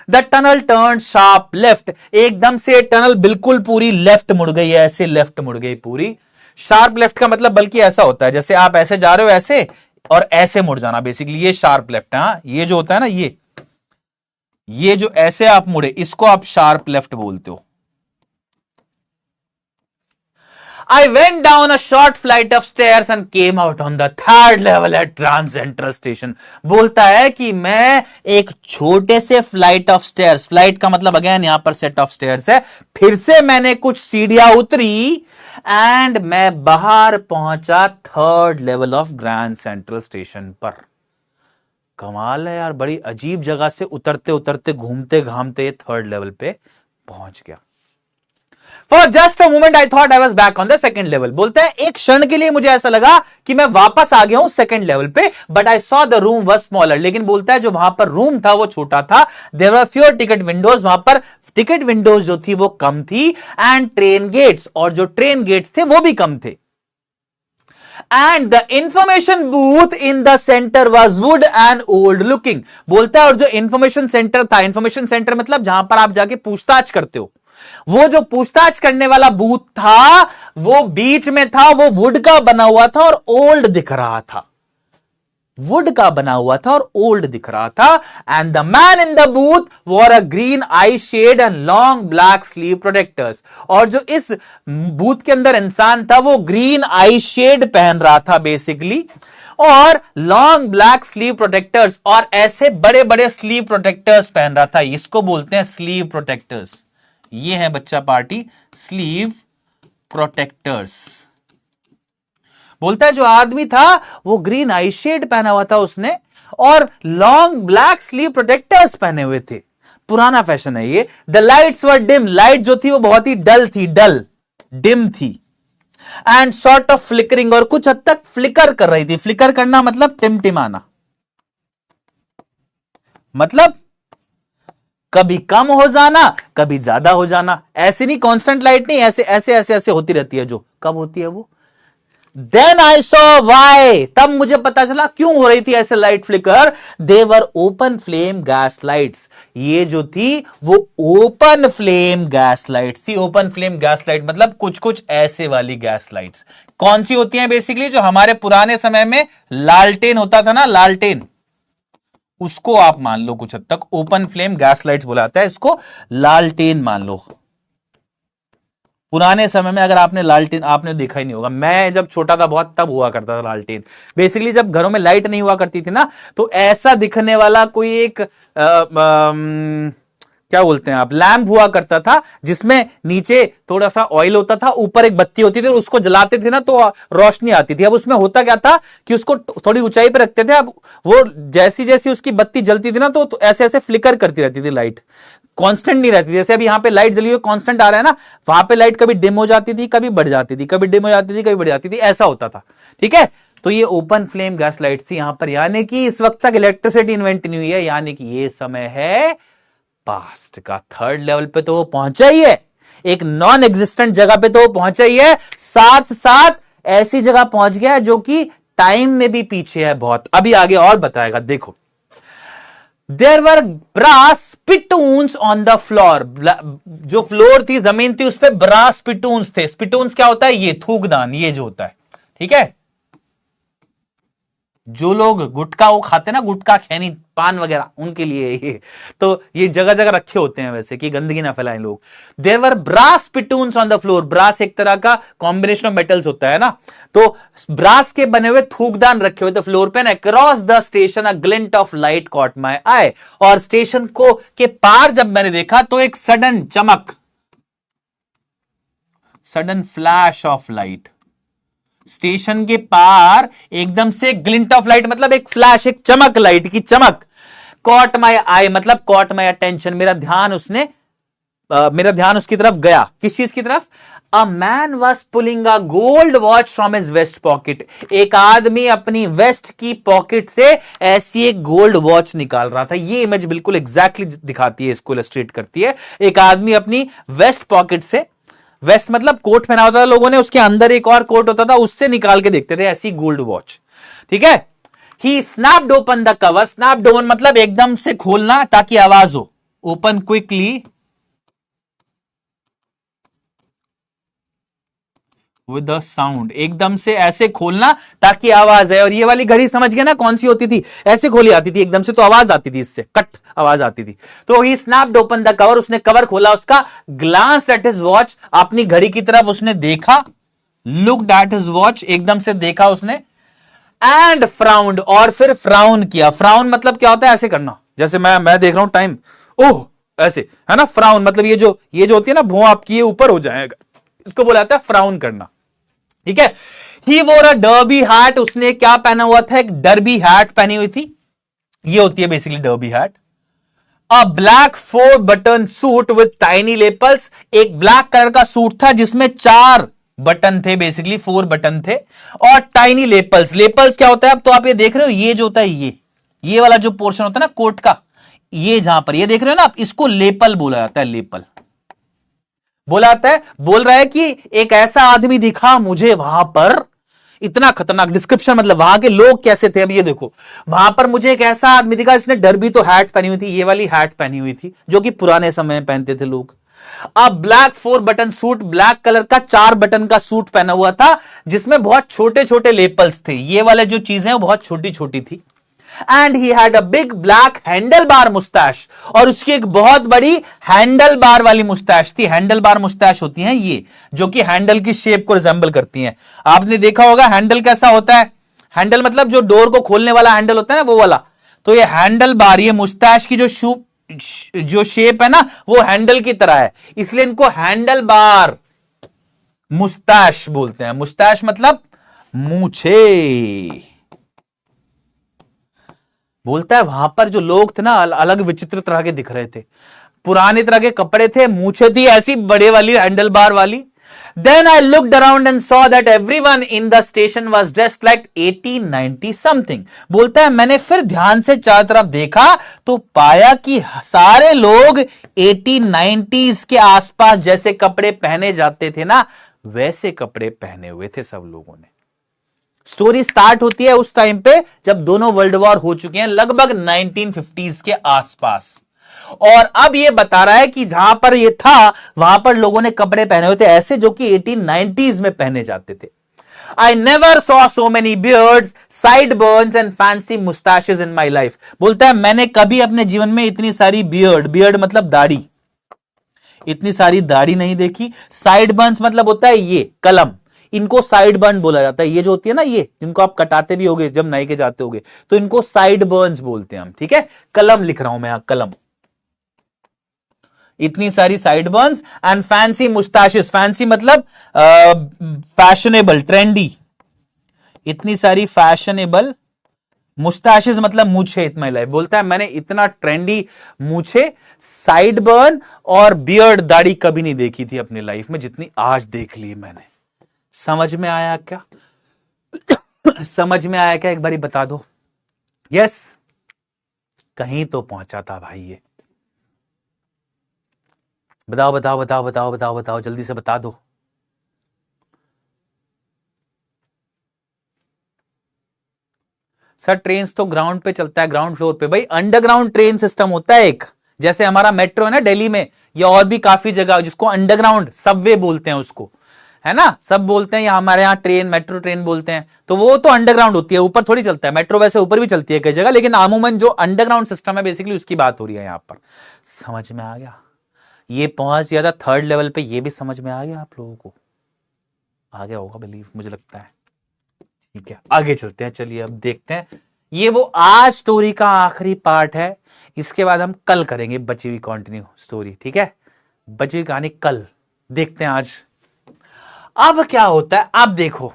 The tunnel turn sharp left, एकदम से टनल बिल्कुल पूरी लेफ्ट मुड़ गई, ऐसे लेफ्ट मुड़ गई पूरी। शार्प लेफ्ट का मतलब बल्कि ऐसा होता है जैसे आप ऐसे जा रहे हो ऐसे, और ऐसे मुड़ जाना, बेसिकली ये शार्प लेफ्ट है। हाँ, ये जो होता है ना, ये जो ऐसे आप मुड़े, इसको आप शार्प लेफ्ट बोलते हो। I went down a short flight of stairs and came out on the third level at Grand Central Station. बोलता है कि मैं एक छोटे से फ्लाइट ऑफ स्टेयर्स, फ्लाइट का मतलब अगेन यहां पर सेट ऑफ स्टेयर्स है, फिर से मैंने कुछ सीढ़ियां उतरी एंड मैं बाहर पहुंचा third level of Grand Central station पर. कमाल है यार, बड़ी अजीब जगह से उतरते उतरते घूमते घामते थर्ड लेवल पे पहुंच गया. For just a moment I thought I was back on the second level. बोलते हैं एक क्षण के लिए मुझे ऐसा लगा कि मैं वापस आ गया हूं सेकंड लेवल पे, but I saw the room was smaller. लेकिन बोलता है जो वहां पर रूम था वो छोटा था. There were fewer ticket windows. वहां पर टिकट विंडोज जो थी वो कम थी, एंड ट्रेन गेट्स, और जो ट्रेन गेट्स थे वो भी कम थे. And the information booth in the center was wood and old looking. बोलता है और जो इंफॉर्मेशन सेंटर था, इंफॉर्मेशन सेंटर मतलब जहां पर आप जाके पूछताछ करते हो, वो जो पूछताछ करने वाला बूथ था वो बीच में था, वो वुड का बना हुआ था और ओल्ड दिख रहा था. वुड का बना हुआ था और ओल्ड दिख रहा था. And the man in the booth wore a green eyeshade and long black sleeve protectors. और जो इस बूथ के अंदर इंसान था वो ग्रीन आई शेड पहन रहा था बेसिकली, और लॉन्ग ब्लैक स्लीव प्रोटेक्टर्स, और ऐसे बड़े बड़े स्लीव प्रोटेक्टर्स पहन रहा था. इसको बोलते हैं स्लीव प्रोटेक्टर्स. ये है बच्चा पार्टी स्लीव प्रोटेक्टर्स. बोलता है जो आदमी था वो ग्रीन आई शेड पहना हुआ था उसने, और लॉन्ग ब्लैक स्लीव प्रोटेक्टर्स पहने हुए थे. पुराना फैशन है ये. The lights were dim. Light जो थी वो बहुत ही डल थी, डल डिम थी. एंड सॉर्ट ऑफ फ्लिकरिंग, और कुछ हद तक फ्लिकर कर रही थी. फ्लिकर करना मतलब टिमटिमाना, मतलब कभी कम हो जाना कभी ज्यादा हो जाना. ऐसे नहीं कांस्टेंट लाइट नहीं, ऐसे ऐसे ऐसे ऐसे होती रहती है. जो कब होती है वो. Then I saw why. तब मुझे पता चला क्यों हो रही थी ऐसे light flicker. They were open flame gas lights. ये जो थी वो ओपन फ्लेम गैस लाइट थी. ओपन फ्लेम गैस लाइट मतलब कुछ कुछ ऐसे वाली गैस लाइट्स. कौन सी होती हैं बेसिकली, जो हमारे पुराने समय में लालटेन होता था ना, लालटेन, उसको आप मान लो कुछ हद तक ओपन फ्लेम गैस लाइट्स बुलाता है इसको. लालटेन मान लो. पुराने समय में अगर आपने लालटेन आपने देखा ही नहीं होगा. मैं जब छोटा था बहुत तब हुआ करता था लालटेन. बेसिकली जब घरों में लाइट नहीं हुआ करती थी ना, तो ऐसा दिखने वाला कोई एक क्या बोलते हैं आप, लैंप हुआ करता था, जिसमें नीचे थोड़ा सा ऑयल होता था, ऊपर एक बत्ती होती थी, और उसको जलाते थे ना तो रोशनी आती थी. अब उसमें होता क्या था कि उसको थोड़ी ऊंचाई पे रखते थे. अब वो जैसी जैसी उसकी बत्ती जलती थी ना तो ऐसे ऐसे फ्लिकर करती रहती थी. लाइट कांस्टेंट नहीं रहती. जैसे अभी यहां पे लाइट जली हुई कांस्टेंट आ रहा है ना, वहां पे लाइट कभी डिम हो जाती थी, कभी बढ़ जाती थी, कभी डिम हो जाती थी, कभी बढ़ जाती थी, ऐसा होता था. ठीक है, तो ये ओपन फ्लेम गैस लाइट थी यहां पर. यानी कि इस वक्त तक इलेक्ट्रिसिटी इन्वेंट नहीं हुई है, यानी कि ये समय है पास्ट का. थर्ड लेवल पे तो वो पहुंचा ही है, एक नॉन एग्जिस्टेंट जगह पे तो वो पहुंचा ही है, साथ साथ ऐसी जगह पहुंच गया जो कि टाइम में भी पीछे है बहुत. अभी आगे और बताएगा, देखो. There were brass spittoons on the floor. जो फ्लोर थी, जमीन थी, उस पे ब्रास स्पिटून्स थे. स्पिटून्स क्या होता है, ये थूकदान, ये जो होता है. ठीक है, जो लोग गुटखा वो खाते ना, गुटखा खैनी पान वगैरह, उनके लिए ये. तो ये जगह जगह रखे होते हैं वैसे कि गंदगी ना फैलाएं लोग. There were brass spittoons on the floor. Brass एक तरह का कॉम्बिनेशन ऑफ मेटल्स होता है ना, तो ब्रास के बने हुए थूकदान रखे हुए थे फ्लोर पे. Across the station a glint of light caught my eye. और स्टेशन को के पार जब मैंने देखा तो एक सडन चमक, sudden flash of light. Station के पार एकदम से ग्लिंट ऑफ लाइट मतलब एक फ्लैश, एक चमक, लाइट की चमक. कॉट माई आई मतलब कॉट माई अटेंशन, मेरा ध्यान उसकी तरफ गया. किस चीज की तरफ. A man was pulling a gold watch from his vest pocket. एक आदमी अपनी वेस्ट की पॉकेट से ऐसी एक गोल्ड वॉच निकाल रहा था. ये इमेज बिल्कुल एग्जैक्टली दिखाती है, इसको इलस्ट्रेट करती है. एक आदमी अपनी वेस्ट पॉकेट से, वेस्ट मतलब कोट पहना होता था लोगों ने, उसके अंदर एक और कोट होता था, उससे निकाल के देखते थे ऐसी गोल्ड वॉच. ठीक है. He snapped open the cover. Snapped open मतलब एकदम से खोलना ताकि आवाज हो. Open quickly with the sound. एकदम से ऐसे खोलना ताकि आवाज है. और ये वाली घड़ी समझ गए ना कौन सी होती थी, ऐसे खोली आती थी एकदम से, तो आवाज आती थी, इससे कट आवाज आती थी. तो he snapped open the cover. उसने कवर खोला उसका. Glance at his watch. अपनी घड़ी की तरफ उसने देखा, लुक्ड एट हिज वॉच, एकदम से देखा उसने, एंड फ्राउंड, और फिर फ्राउन किया। फ्राउन मतलब क्या होता है? ऐसे करना, जैसे मैं देख रहा हूं टाइम, ओह ऐसे, है ना। फ्राउन मतलब ये जो होती है ना, भुआ आपकी ये ऊपर हो जाएगा, इसको बोला जाता है फ्राउन करना, ठीक है। ही वोर अ डर्बी हैट, उसने क्या पहना हुआ था? एक डर्बी हैट पहनी हुई थी, ये होती है basically derby hat. A black 4 button suit with tiny lapels, एक ब्लैक कलर का सूट था जिसमें 4 बटन थे, बेसिकली 4 बटन थे, और टाइनी लेपल्स। लेपल्स क्या होता है? अब तो आप ये देख रहे हो, ये जो होता है ये वाला जो पोर्शन होता है ना कोट का, ये जहां पर ये देख रहे हो ना आप, इसको लेपल बोला जाता है, लेपल बोला जाता है। बोल रहा है कि एक ऐसा आदमी दिखा मुझे वहां पर, इतना खतरनाक डिस्क्रिप्शन, मतलब वहां के लोग कैसे थे। अब ये देखो, वहां पर मुझे एक ऐसा आदमी दिखा जिसने डर्बी तो हैट पहनी हुई थी, ये वाली हैट पहनी हुई थी जो कि पुराने समय में पहनते थे लोग। अब black 4 button suit, black colour का 4 बटन का सूट पहना हुआ था जिसमें बहुत छोटे छोटे लेपल्स थे, ये वाले जो चीजें वो बहुत छोटी छोटी थी। And he had a big black handle bar Moustache, और उसकी एक बहुत बड़ी हैंडल बार वाली मुस्टैश थी। हैंडल बार मुस्टैश होती हैं ये, जो कि हैंडल की शेप को रिजेंबल करती हैं। आपने देखा होगा हैंडल कैसा होता है? हैंडल मतलब जो डोर को खोलने वाला हैंडल होता है ना, वो वाला। तो ये हैंडल बार, ये मुस्टैश की जो शेप है ना, वो हैंडल की तरह है, इसलिए इनको हैंडल बार मुस्टैश बोलते हैं। मुस्टैश मतलब मूछे। बोलता है वहां पर जो लोग थे ना, अलग विचित्र तरह के दिख रहे थे, पुराने तरह के कपड़े थे, मूछे थी ऐसी बड़े वाली हैंडल बार वाली। Then I looked around and saw that everyone in the station was dressed like 1890 something. बोलता है मैंने फिर ध्यान से चारों तरफ देखा तो पाया कि सारे लोग 1890s के आसपास जैसे कपड़े पहने जाते थे ना, वैसे कपड़े पहने हुए थे सब लोगों ने। स्टोरी स्टार्ट होती है उस टाइम पे जब दोनों वर्ल्ड वॉर हो चुके हैं, लगभग 1950s के आसपास। और अब ये बता रहा है कि जहां पर ये था वहां पर लोगों ने कपड़े पहने हुए थे ऐसे जो कि 1890s में पहने जाते थे। I never saw so many beards, sideburns and fancy mustaches in my life. बोलता है मैंने कभी अपने जीवन में इतनी सारी बियर्ड मतलब दाढ़ी, इतनी सारी दाढ़ी नहीं देखी। साइड बर्न्स मतलब होता है ये कलम, इनको साइड बर्न बोला जाता है। ये जो होती है ना, ये जिनको आप कटाते भी होगे जब नाई के जाते होगे, तो इनको साइड बर्न्स बोलते हैं हम, ठीक है। कलम लिख रहा हूं मैं यहां, कलम। इतनी सारी sideburns and fancy mustaches, fancy मतलब फैशनेबल, ट्रेंडी। इतनी सारी फैशनेबल मुस्टैशेस मतलब मूछे इत माय लाइफ। बोलता है मैंने इतना ट्रेंडी मूछे, साइड बर्न और बियर्ड, दाढ़ी कभी नहीं देखी थी अपनी लाइफ में जितनी आज देख ली मैंने। समझ में आया क्या? समझ में आया क्या? एक बारी बता दो। यस, कहीं तो पहुंचा था भाई ये। बताओ बताओ बताओ बताओ बताओ बताओ, जल्दी से बता दो। सर ट्रेन तो ग्राउंड पे चलता है, ग्राउंड फ्लोर पे। भाई अंडरग्राउंड ट्रेन सिस्टम होता है एक, जैसे हमारा मेट्रो है ना दिल्ली में, या और भी काफी जगह जिसको अंडरग्राउंड सबवे बोलते हैं उसको, है ना, सब बोलते हैं, या हमारे यहाँ ट्रेन मेट्रो ट्रेन बोलते हैं। तो वो तो अंडरग्राउंड होती है, ऊपर थोड़ी चलता है। मेट्रो वैसे ऊपर भी चलती है कई जगह, लेकिन अमूमन जो अंडरग्राउंड सिस्टम है बेसिकली उसकी बात हो रही है यहाँ पर। समझ में आ गया? ये पहुंच गया था 3rd लेवल पे, ये भी समझ में आ गया आप लोगों को? आ गया होगा बिलीव, मुझे लगता है। ठीक है, आगे चलते हैं। चलिए अब देखते हैं, ये वो आज स्टोरी का आखिरी पार्ट है। इसके बाद हम कल करेंगे बची हुई कंटिन्यू स्टोरी, ठीक है। बची हुई कहानी कल देखते हैं आज। अब क्या होता है, अब देखो।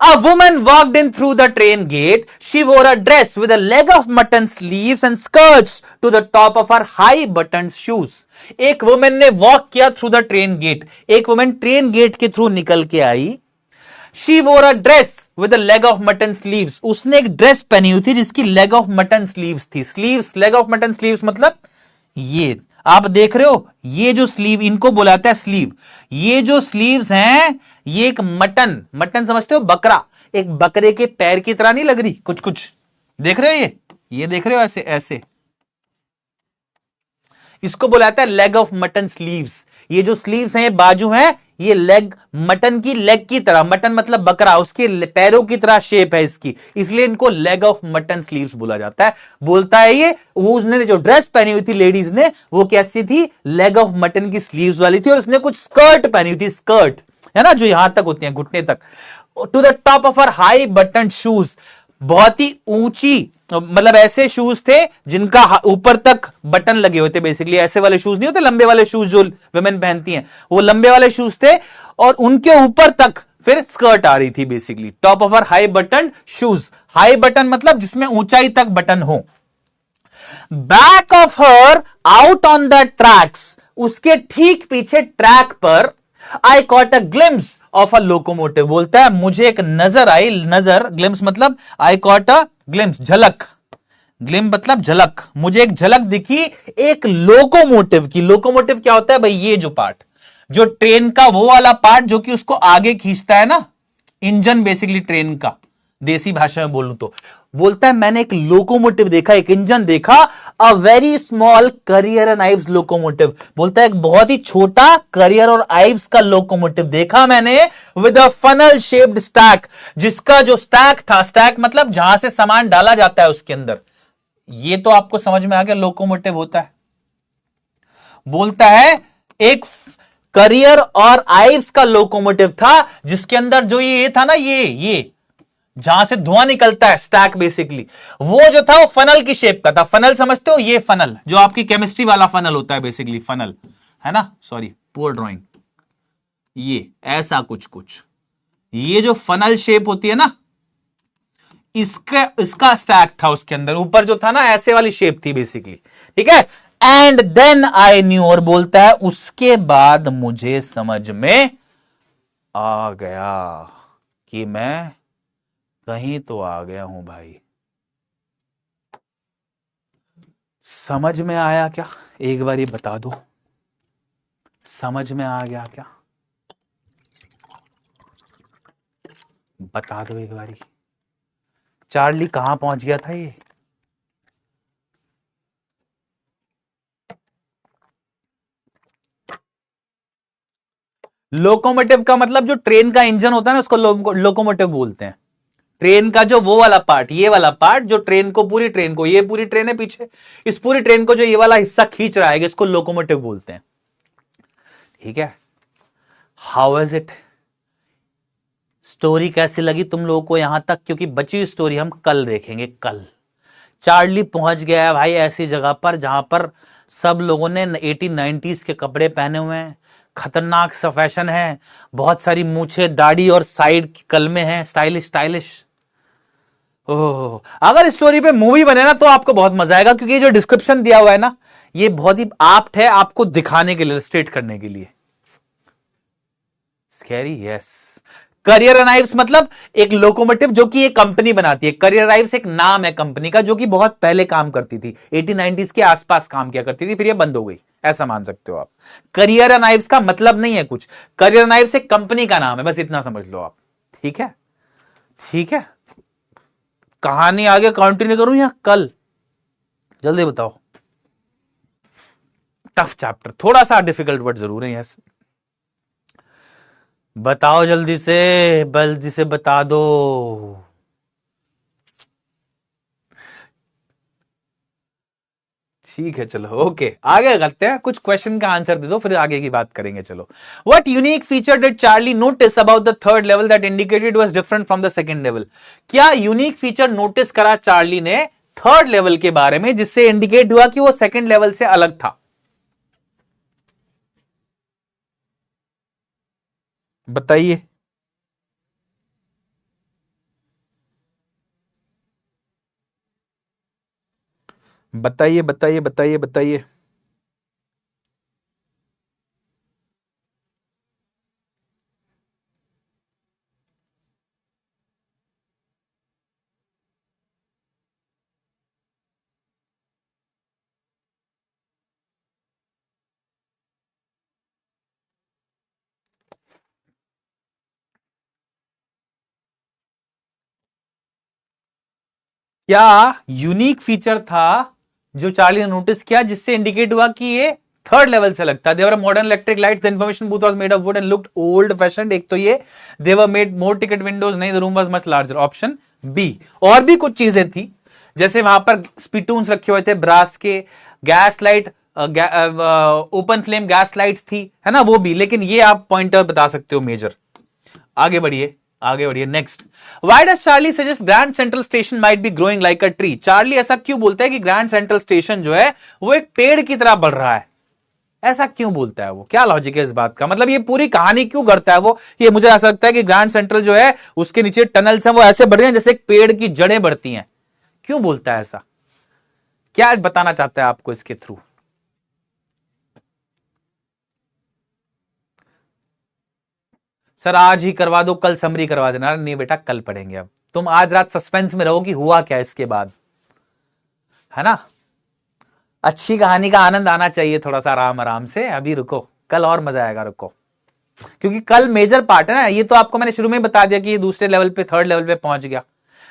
A woman walked in through the train gate. She wore a dress with a leg of mutton sleeves and skirts to the top of her high buttoned shoes. एक वुमेन ने वॉक किया थ्रू द ट्रेन गेट। एक वुमेन ट्रेन गेट के थ्रू निकल के आई। She wore a dress with a leg of mutton sleeves. उसने एक ड्रेस पहनी हुई थी जिसकी leg of mutton sleeves थी। Sleeves, leg of mutton sleeves मतलब ये आप देख रहे हो, ये जो स्लीव, इनको बुलाता है स्लीव। ये जो स्लीव्स हैं, ये एक मटन समझते हो, बकरा, एक बकरे के पैर की तरह नहीं लग रही कुछ कुछ, देख रहे हो ये देख रहे हो ऐसे ऐसे, इसको बुलाता है लेग ऑफ मटन स्लीव्स। ये जो स्लीव्स हैं, ये बाजू हैं, ये लेग, मटन की लेग की तरह, मटन मतलब बकरा, उसके पैरों की तरह शेप है इसकी, इसलिए इनको लेग ऑफ मटन स्लीव्स बोला जाता है। बोलता है ये वो उसने जो ड्रेस पहनी हुई थी लेडीज ने, वो कैसी थी? लेग ऑफ मटन की स्लीव्स वाली थी, और उसने कुछ स्कर्ट पहनी हुई थी, स्कर्ट है ना, जो यहां तक होती हैं घुटने तक, to the top of our high button shoes, बहुत ही ऊंची, मतलब ऐसे शूज थे जिनका ऊपर तक बटन लगे हुए थे, बेसिकली ऐसे वाले शूज नहीं होते, लंबे वाले शूज जो वुमेन पहनती हैं, वो लंबे वाले शूज थे और उनके ऊपर तक फिर स्कर्ट आ रही थी, basically top of our high button shoes. High button मतलब जिसमें ऊंचाई तक बटन हो। Back of her out on the tracks, उसके ठीक पीछे ट्रैक पर, I caught a glimpse of a locomotive, बोलता है मुझे एक नजर आई, नजर, ग्लिम्स मतलब आई कॉट अ ग्लिम्स, झलक, ग्लिम मतलब झलक, मुझे एक झलक दिखी एक लोकोमोटिव की। लोकोमोटिव क्या होता है भाई, ये जो पार्ट, जो ट्रेन का वो वाला पार्ट जो कि उसको आगे खींचता है ना, इंजन बेसिकली ट्रेन का, देसी भाषा में बोलूं तो। बोलता है मैंने एक लोकोमोटिव देखा, एक इंजन देखा, a very small career and Ives locomotive, बोलता है एक बहुत ही छोटा करियर और आइव्स का लोकोमोटिव देखा मैंने, with a funnel shaped stack, जिसका जो स्टैक था, स्टैक मतलब जहां से सामान डाला जाता है उसके अंदर, ये तो आपको समझ में आ गया लोकोमोटिव होता है। बोलता है एक करियर और आइव्स का लोकोमोटिव था जिसके अंदर जो ये था ना, ये जहां से धुआं निकलता है, स्टैक बेसिकली, वो जो था वो फनल की शेप का था। फनल समझते हो, ये फनल जो आपकी केमिस्ट्री वाला फनल होता है, बेसिकली फनल है ना, सॉरी पुअर ड्राइंग, ये ऐसा कुछ ये जो फनल शेप होती है ना, इसका स्टैक था उसके अंदर, ऊपर जो था ना ऐसे वाली शेप थी बेसिकली, ठीक है। एंड देन आई न्यू, और बोलता है उसके बाद मुझे समझ में आ गया कि मैं कहीं तो आ गया हूं भाई। समझ में आया क्या, एक बार ये बता दो, समझ में आ गया क्या, बता दो एक बारी। चार्ली कहां पहुंच गया था ये, लोकोमोटिव का मतलब जो ट्रेन का इंजन होता है ना, उसको लोकोमोटिव बोलते हैं। ट्रेन का जो वो वाला पार्ट, ये वाला पार्ट जो ट्रेन को, पूरी ट्रेन को, ये पूरी ट्रेन है पीछे, इस पूरी ट्रेन को जो ये वाला हिस्सा खींच रहा है, इसको लोकोमोटिव बोलते हैं, ठीक है। हाउ इज इट, स्टोरी कैसी लगी तुम लोगों को यहां तक, क्योंकि बची हुई स्टोरी हम कल देखेंगे। कल चार्ली पहुंच गया है भाई ऐसी जगह पर जहां पर सब लोगों ने 1890s के कपड़े पहने हुए हैं, खतरनाक सा फैशन है, बहुत सारी मूछें, दाढ़ी और साइड कलमे हैं, स्टाइलिश स्टाइलिश। ओह, अगर स्टोरी पे मूवी बने ना तो आपको बहुत मजा आएगा, क्योंकि जो डिस्क्रिप्शन दिया हुआ है ना, ये बहुत ही आप्ट है आपको दिखाने के लिए, स्टेट करने के लिए। Scary, yes. करियर अराइव्स मतलब एक लोकोमोटिव जो कि एक कंपनी बनाती है। करियर अराइव्स एक नाम है कंपनी का, जो कि बहुत पहले काम करती थी, 1890s के आसपास काम किया करती थी, फिर ये बंद हो गई, ऐसा मान सकते हो आप। करियर अराइव्स का मतलब नहीं है कुछ, करियर अराइव्स एक कंपनी का नाम है, बस इतना समझ लो आप, ठीक है, ठीक है। कहानी आगे कंटिन्यू करूं या कल, जल्दी बताओ। टफ चैप्टर, थोड़ा सा डिफिकल्ट वर्ड जरूर है, यस। बताओ जल्दी से बता दो। ठीक है चलो, ओके, आगे करते हैं, कुछ क्वेश्चन का आंसर दे दो फिर आगे की बात करेंगे। चलो, what unique feature did Charlie notice about the third level that indicated was different from the second level, क्या यूनिक फीचर नोटिस करा चार्ली ने थर्ड लेवल के बारे में जिससे इंडिकेट हुआ कि वो सेकंड लेवल से अलग था, बताइए। बताइए बताइए बताइए बताइए। क्या यूनिक फीचर था जो चार्ली ने नोटिस किया जिससे इंडिकेट हुआ कि ये थर्ड लेवल से लगता है। There were modern electric lights, the information booth was made of wood and looked old fashioned, एक तो ये, there were made more ticket windows, नहीं the room was much larger, option B. और भी कुछ चीजें थी, जैसे वहां पर स्पिटून्स रखे हुए थे ब्रास के, gas light, open flame gas lights थी, है ना, वो भी, लेकिन ये आप पॉइंटर बता सकते हो मेजर, आगे बढ़िए, आगे बढ़िए। Next, why does Charlie suggest grand Central station might be growing like a tree? Charlie ऐसा क्यों बोलता है कि ग्रैंड सेंट्रल स्टेशन जो है वो एक पेड़ की तरह बढ़ रहा है? ऐसा क्यों बोलता है वो? क्या लॉजिक है इस बात का? मतलब ये पूरी कहानी क्यों करता है वो? ये मुझे ऐसा लगता है कि ग्रैंड सेंट्रल जो है उसके नीचे टनल्स हैं, वो ऐसे बढ़ रहे हैं जैसे एक पेड़ की जड़ें बढ़ती हैं। क्यों बोलता है ऐसा? क्या बताना चाहता है आपको इसके थ्रू? सर आज ही करवा दो, कल समरी करवा देना। नहीं बेटा, कल पढ़ेंगे। अब तुम आज रात सस्पेंस में रहो कि हुआ क्या इसके बाद, है ना? अच्छी कहानी का आनंद आना चाहिए थोड़ा सा आराम आराम से। अभी रुको, कल और मजा आएगा, रुको। क्योंकि कल मेजर पार्ट है ना। ये तो आपको मैंने शुरू में बता दिया कि ये दूसरे लेवल पे, थर्ड लेवल पे पहुंच गया।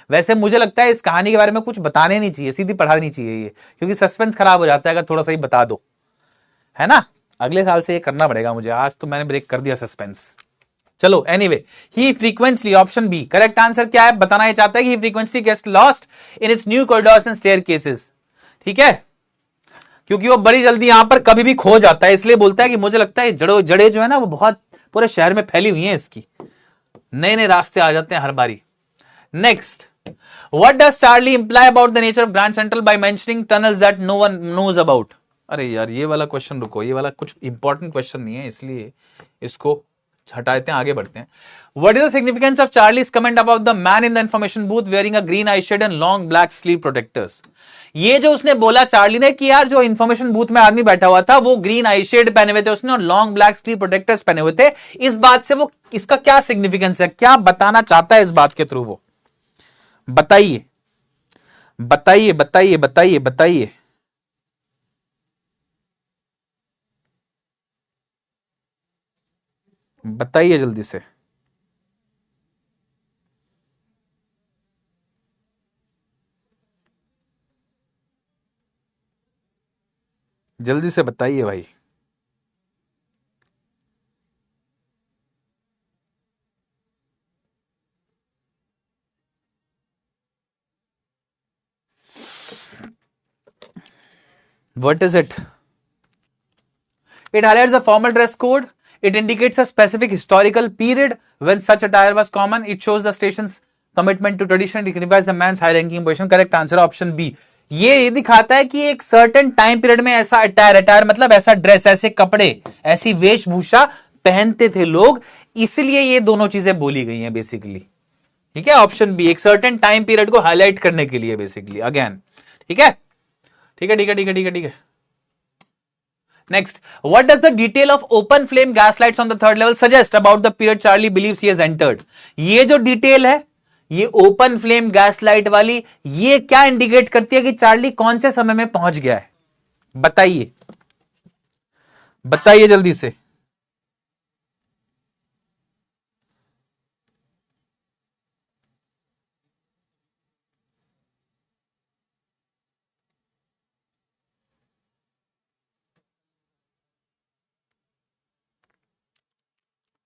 वैसे मुझे लगता है इस कहानी के बारे में कुछ बताने नहीं चाहिए, सीधी पढ़ानी चाहिए ये, क्योंकि सस्पेंस खराब हो जाता है अगर थोड़ा सा ही बता दो, है ना? अगले साल से ये करना पड़ेगा मुझे। आज तो मैंने ब्रेक कर दिया सस्पेंस। चलो, anyway, he frequently, option B correct answer क्या है? बताना ये चाहता है कि he frequently gets lost in its new corridors and staircases. ठीक है, क्योंकि वो बड़ी जल्दी यहां पर कभी भी खो जाता है, इसलिए बोलता है कि मुझे लगता है जड़े जो है ना वो बहुत पूरे शहर में फैली हुई हैं इसकी, नए नए रास्ते आ जाते हैं हर बारी। Next, what does Charlie imply about the nature of Grand Central by mentioning tunnels that no one knows about? अरे यार, ये वाला क्वेश्चन रुको, ये वाला कुछ इंपॉर्टेंट क्वेश्चन नहीं है, इसलिए इसको हटा देते हैं, आगे बढ़ते हैं। What is the significance of Charlie's comment about the man in the information booth wearing a green eye shade and long black sleeve protectors? ये जो उसने बोला चार्ली ने कि यार जो इंफॉर्मेशन बूथ में आदमी बैठा हुआ था वो ग्रीन आई शेड पहने हुए थे उसने और लॉन्ग ब्लैक स्लीव प्रोटेक्टर्स पहने हुए थे, इस बात से वो, इसका क्या सिग्निफिकेंस है? क्या बताना चाहता है इस बात के थ्रू वो? बताइए बताइए बताइए बताइए बताइए। बताइए जल्दी से। जल्दी से बताइए भाई। What is it? It highlights the formal dress code. It indicates a specific historical period when such attire was common. It shows the station's commitment to tradition. It signifies the man's high-ranking position. Correct answer option B. ये दिखाता है कि एक सर्टेन टाइम पीरियड में ऐसा अटायर मतलब ऐसा ड्रेस, ऐसे कपड़े, ऐसी वेशभूषा पहनते थे लोग, इसलिए ये दोनों चीजें बोली गई हैं बेसिकली। ठीक है, ऑप्शन बी, एक सर्टेन टाइम पीरियड को हाईलाइट करने के लिए बेसिकली, अगेन। ठीक है, ठीक है, ठीक है, ठीक है, ठीक है, ठीक है। Next, what does the detail of open flame gas lights on the third level suggest about the period Charlie believes he has entered? ये जो डिटेल है, ये ओपन फ्लेम गैस लाइट वाली, ये क्या इंडिकेट करती है कि चार्ली कौन से समय में पहुंच गया है? बताइए बताइए जल्दी से।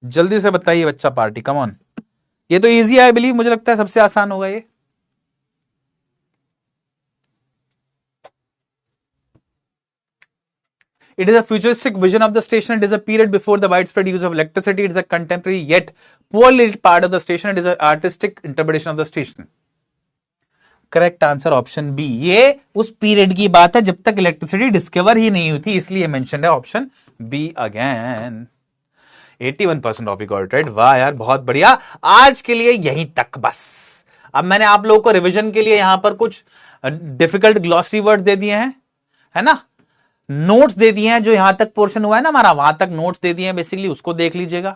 जल्दी से बताइए बच्चा पार्टी, कम ऑन। ये तो इजी है, आई बिलीव, मुझे लगता है सबसे आसान होगा ये। It is a futuristic vision of the station. It is a period before the widespread use of electricity. It is a contemporary yet poorly lit part of the station. It is an artistic interpretation of the station. Correct answer option B. ये उस पीरियड की बात है जब तक इलेक्ट्रिसिटी डिस्कवर ही नहीं हुई थी, इसलिए मेंशन है option B again. 81% of you got it. वाह यार, बहुत बढ़िया। आज के लिए यहीं तक बस। अब मैंने आप लोगों को रिवीजन के लिए यहां पर कुछ डिफिकल्ट ग्लॉसरी वर्ड दे दिए हैं, है ना? नोट्स दे दिए हैं, जो यहां तक पोर्शन हुआ है ना हमारा, वहां तक नोट्स दे दिए हैं बेसिकली, उसको देख लीजिएगा,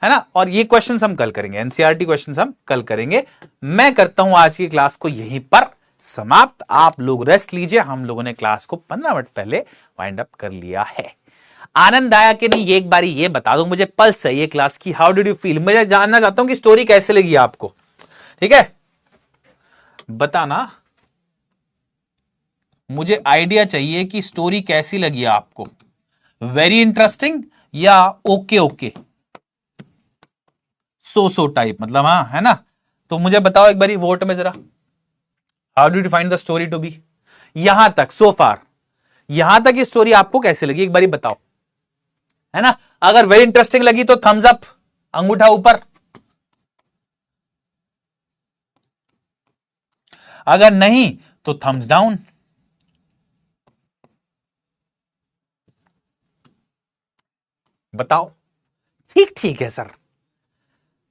है ना? और ये क्वेश्चंस हम कल करेंगे, एनसीईआरटी क्वेश्चंस हम कल करेंगे। मैं करता हूं आज की क्लास को यहीं पर समाप्त। आप लोग रेस्ट लीजिए, हम लोगों ने क्लास को 15 मिनट पहले वाइंड अप कर लिया है। आनंद आया कि नहीं, ये एक बारी ये बता दो मुझे, पल्स है ये क्लास की, हाउ डिड यू फील? मैं जानना चाहता हूं कि स्टोरी कैसे लगी आपको। ठीक है, बताना, मुझे आइडिया चाहिए कि स्टोरी कैसी लगी आपको। वेरी इंटरेस्टिंग या ओके ओके, सो टाइप, मतलब हाँ, है ना? तो मुझे बताओ एक बारी वोट में जरा, how did you find the story to be? यहां तक, सो फार, यहां तक ये स्टोरी आपको कैसे लगी, एक बारी बताओ, है ना? अगर वेरी इंटरेस्टिंग लगी तो थम्स अप, अंगूठा ऊपर, अगर नहीं तो थम्स डाउन। बताओ। ठीक ठीक है सर।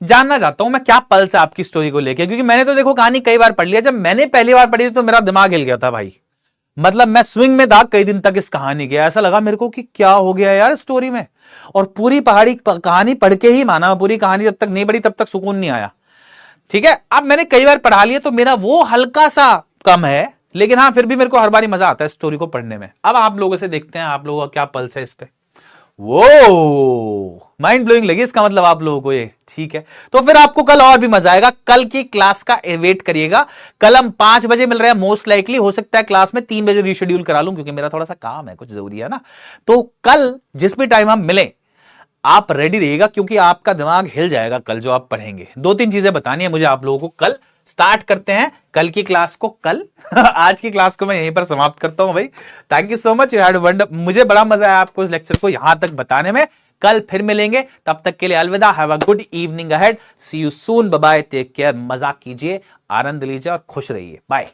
जानना चाहता हूं मैं क्या पल्स है आपकी स्टोरी को लेके, क्योंकि मैंने तो देखो कहानी कई बार पढ़ लिया। जब मैंने पहली बार पढ़ी तो मेरा दिमाग हिल गया था भाई। मतलब मैं स्विंग में था कई दिन तक इस कहानी के। ऐसा लगा मेरे को कि क्या हो गया यार स्टोरी में। और पूरी पहाड़ी कहानी पढ़ के ही माना, पूरी कहानी जब तक नहीं पढ़ी तब तक सुकून नहीं आया। ठीक है, अब मैंने कई बार पढ़ा लिया तो मेरा वो हल्का सा कम है, लेकिन हाँ फिर भी मेरे को हर बार मजा आता है स्टोरी को पढ़ने में। अब आप लोगों से देखते हैं आप लोगों का क्या पल्स है इस पे। वो माइंड ब्लोइंग लगी इसका मतलब आप लोगों को ये। ठीक है, तो फिर आपको कल और भी मजा आएगा। कल की क्लास का वेट करिएगा। कल हम 5 बजे मिल रहे हैं मोस्ट लाइकली। हो सकता है क्लास में 3 बजे रीशेड्यूल करा लूं, क्योंकि मेरा थोड़ा सा काम है, कुछ जरूरी है ना। तो कल जिस भी टाइम हम मिलें आप रेडी रहिएगा, क्योंकि आपका दिमाग हिल जाएगा कल जो आप पढ़ेंगे। 2-3 चीजें बतानी है मुझे आप लोगों को कल। स्टार्ट करते हैं कल की क्लास को कल। आज की क्लास को मैं यहीं पर समाप्त करता हूं भाई। Thank you so much, you had wonder. मुझे बड़ा मजा आया आपको इस लेक्चर को यहां तक बताने में। कल फिर मिलेंगे, तब तक के लिए अलविदा। Have a good evening ahead. See you soon, bye bye, take care. मजा कीजिए, आनंद लीजिए और खुश रहिए। बाय।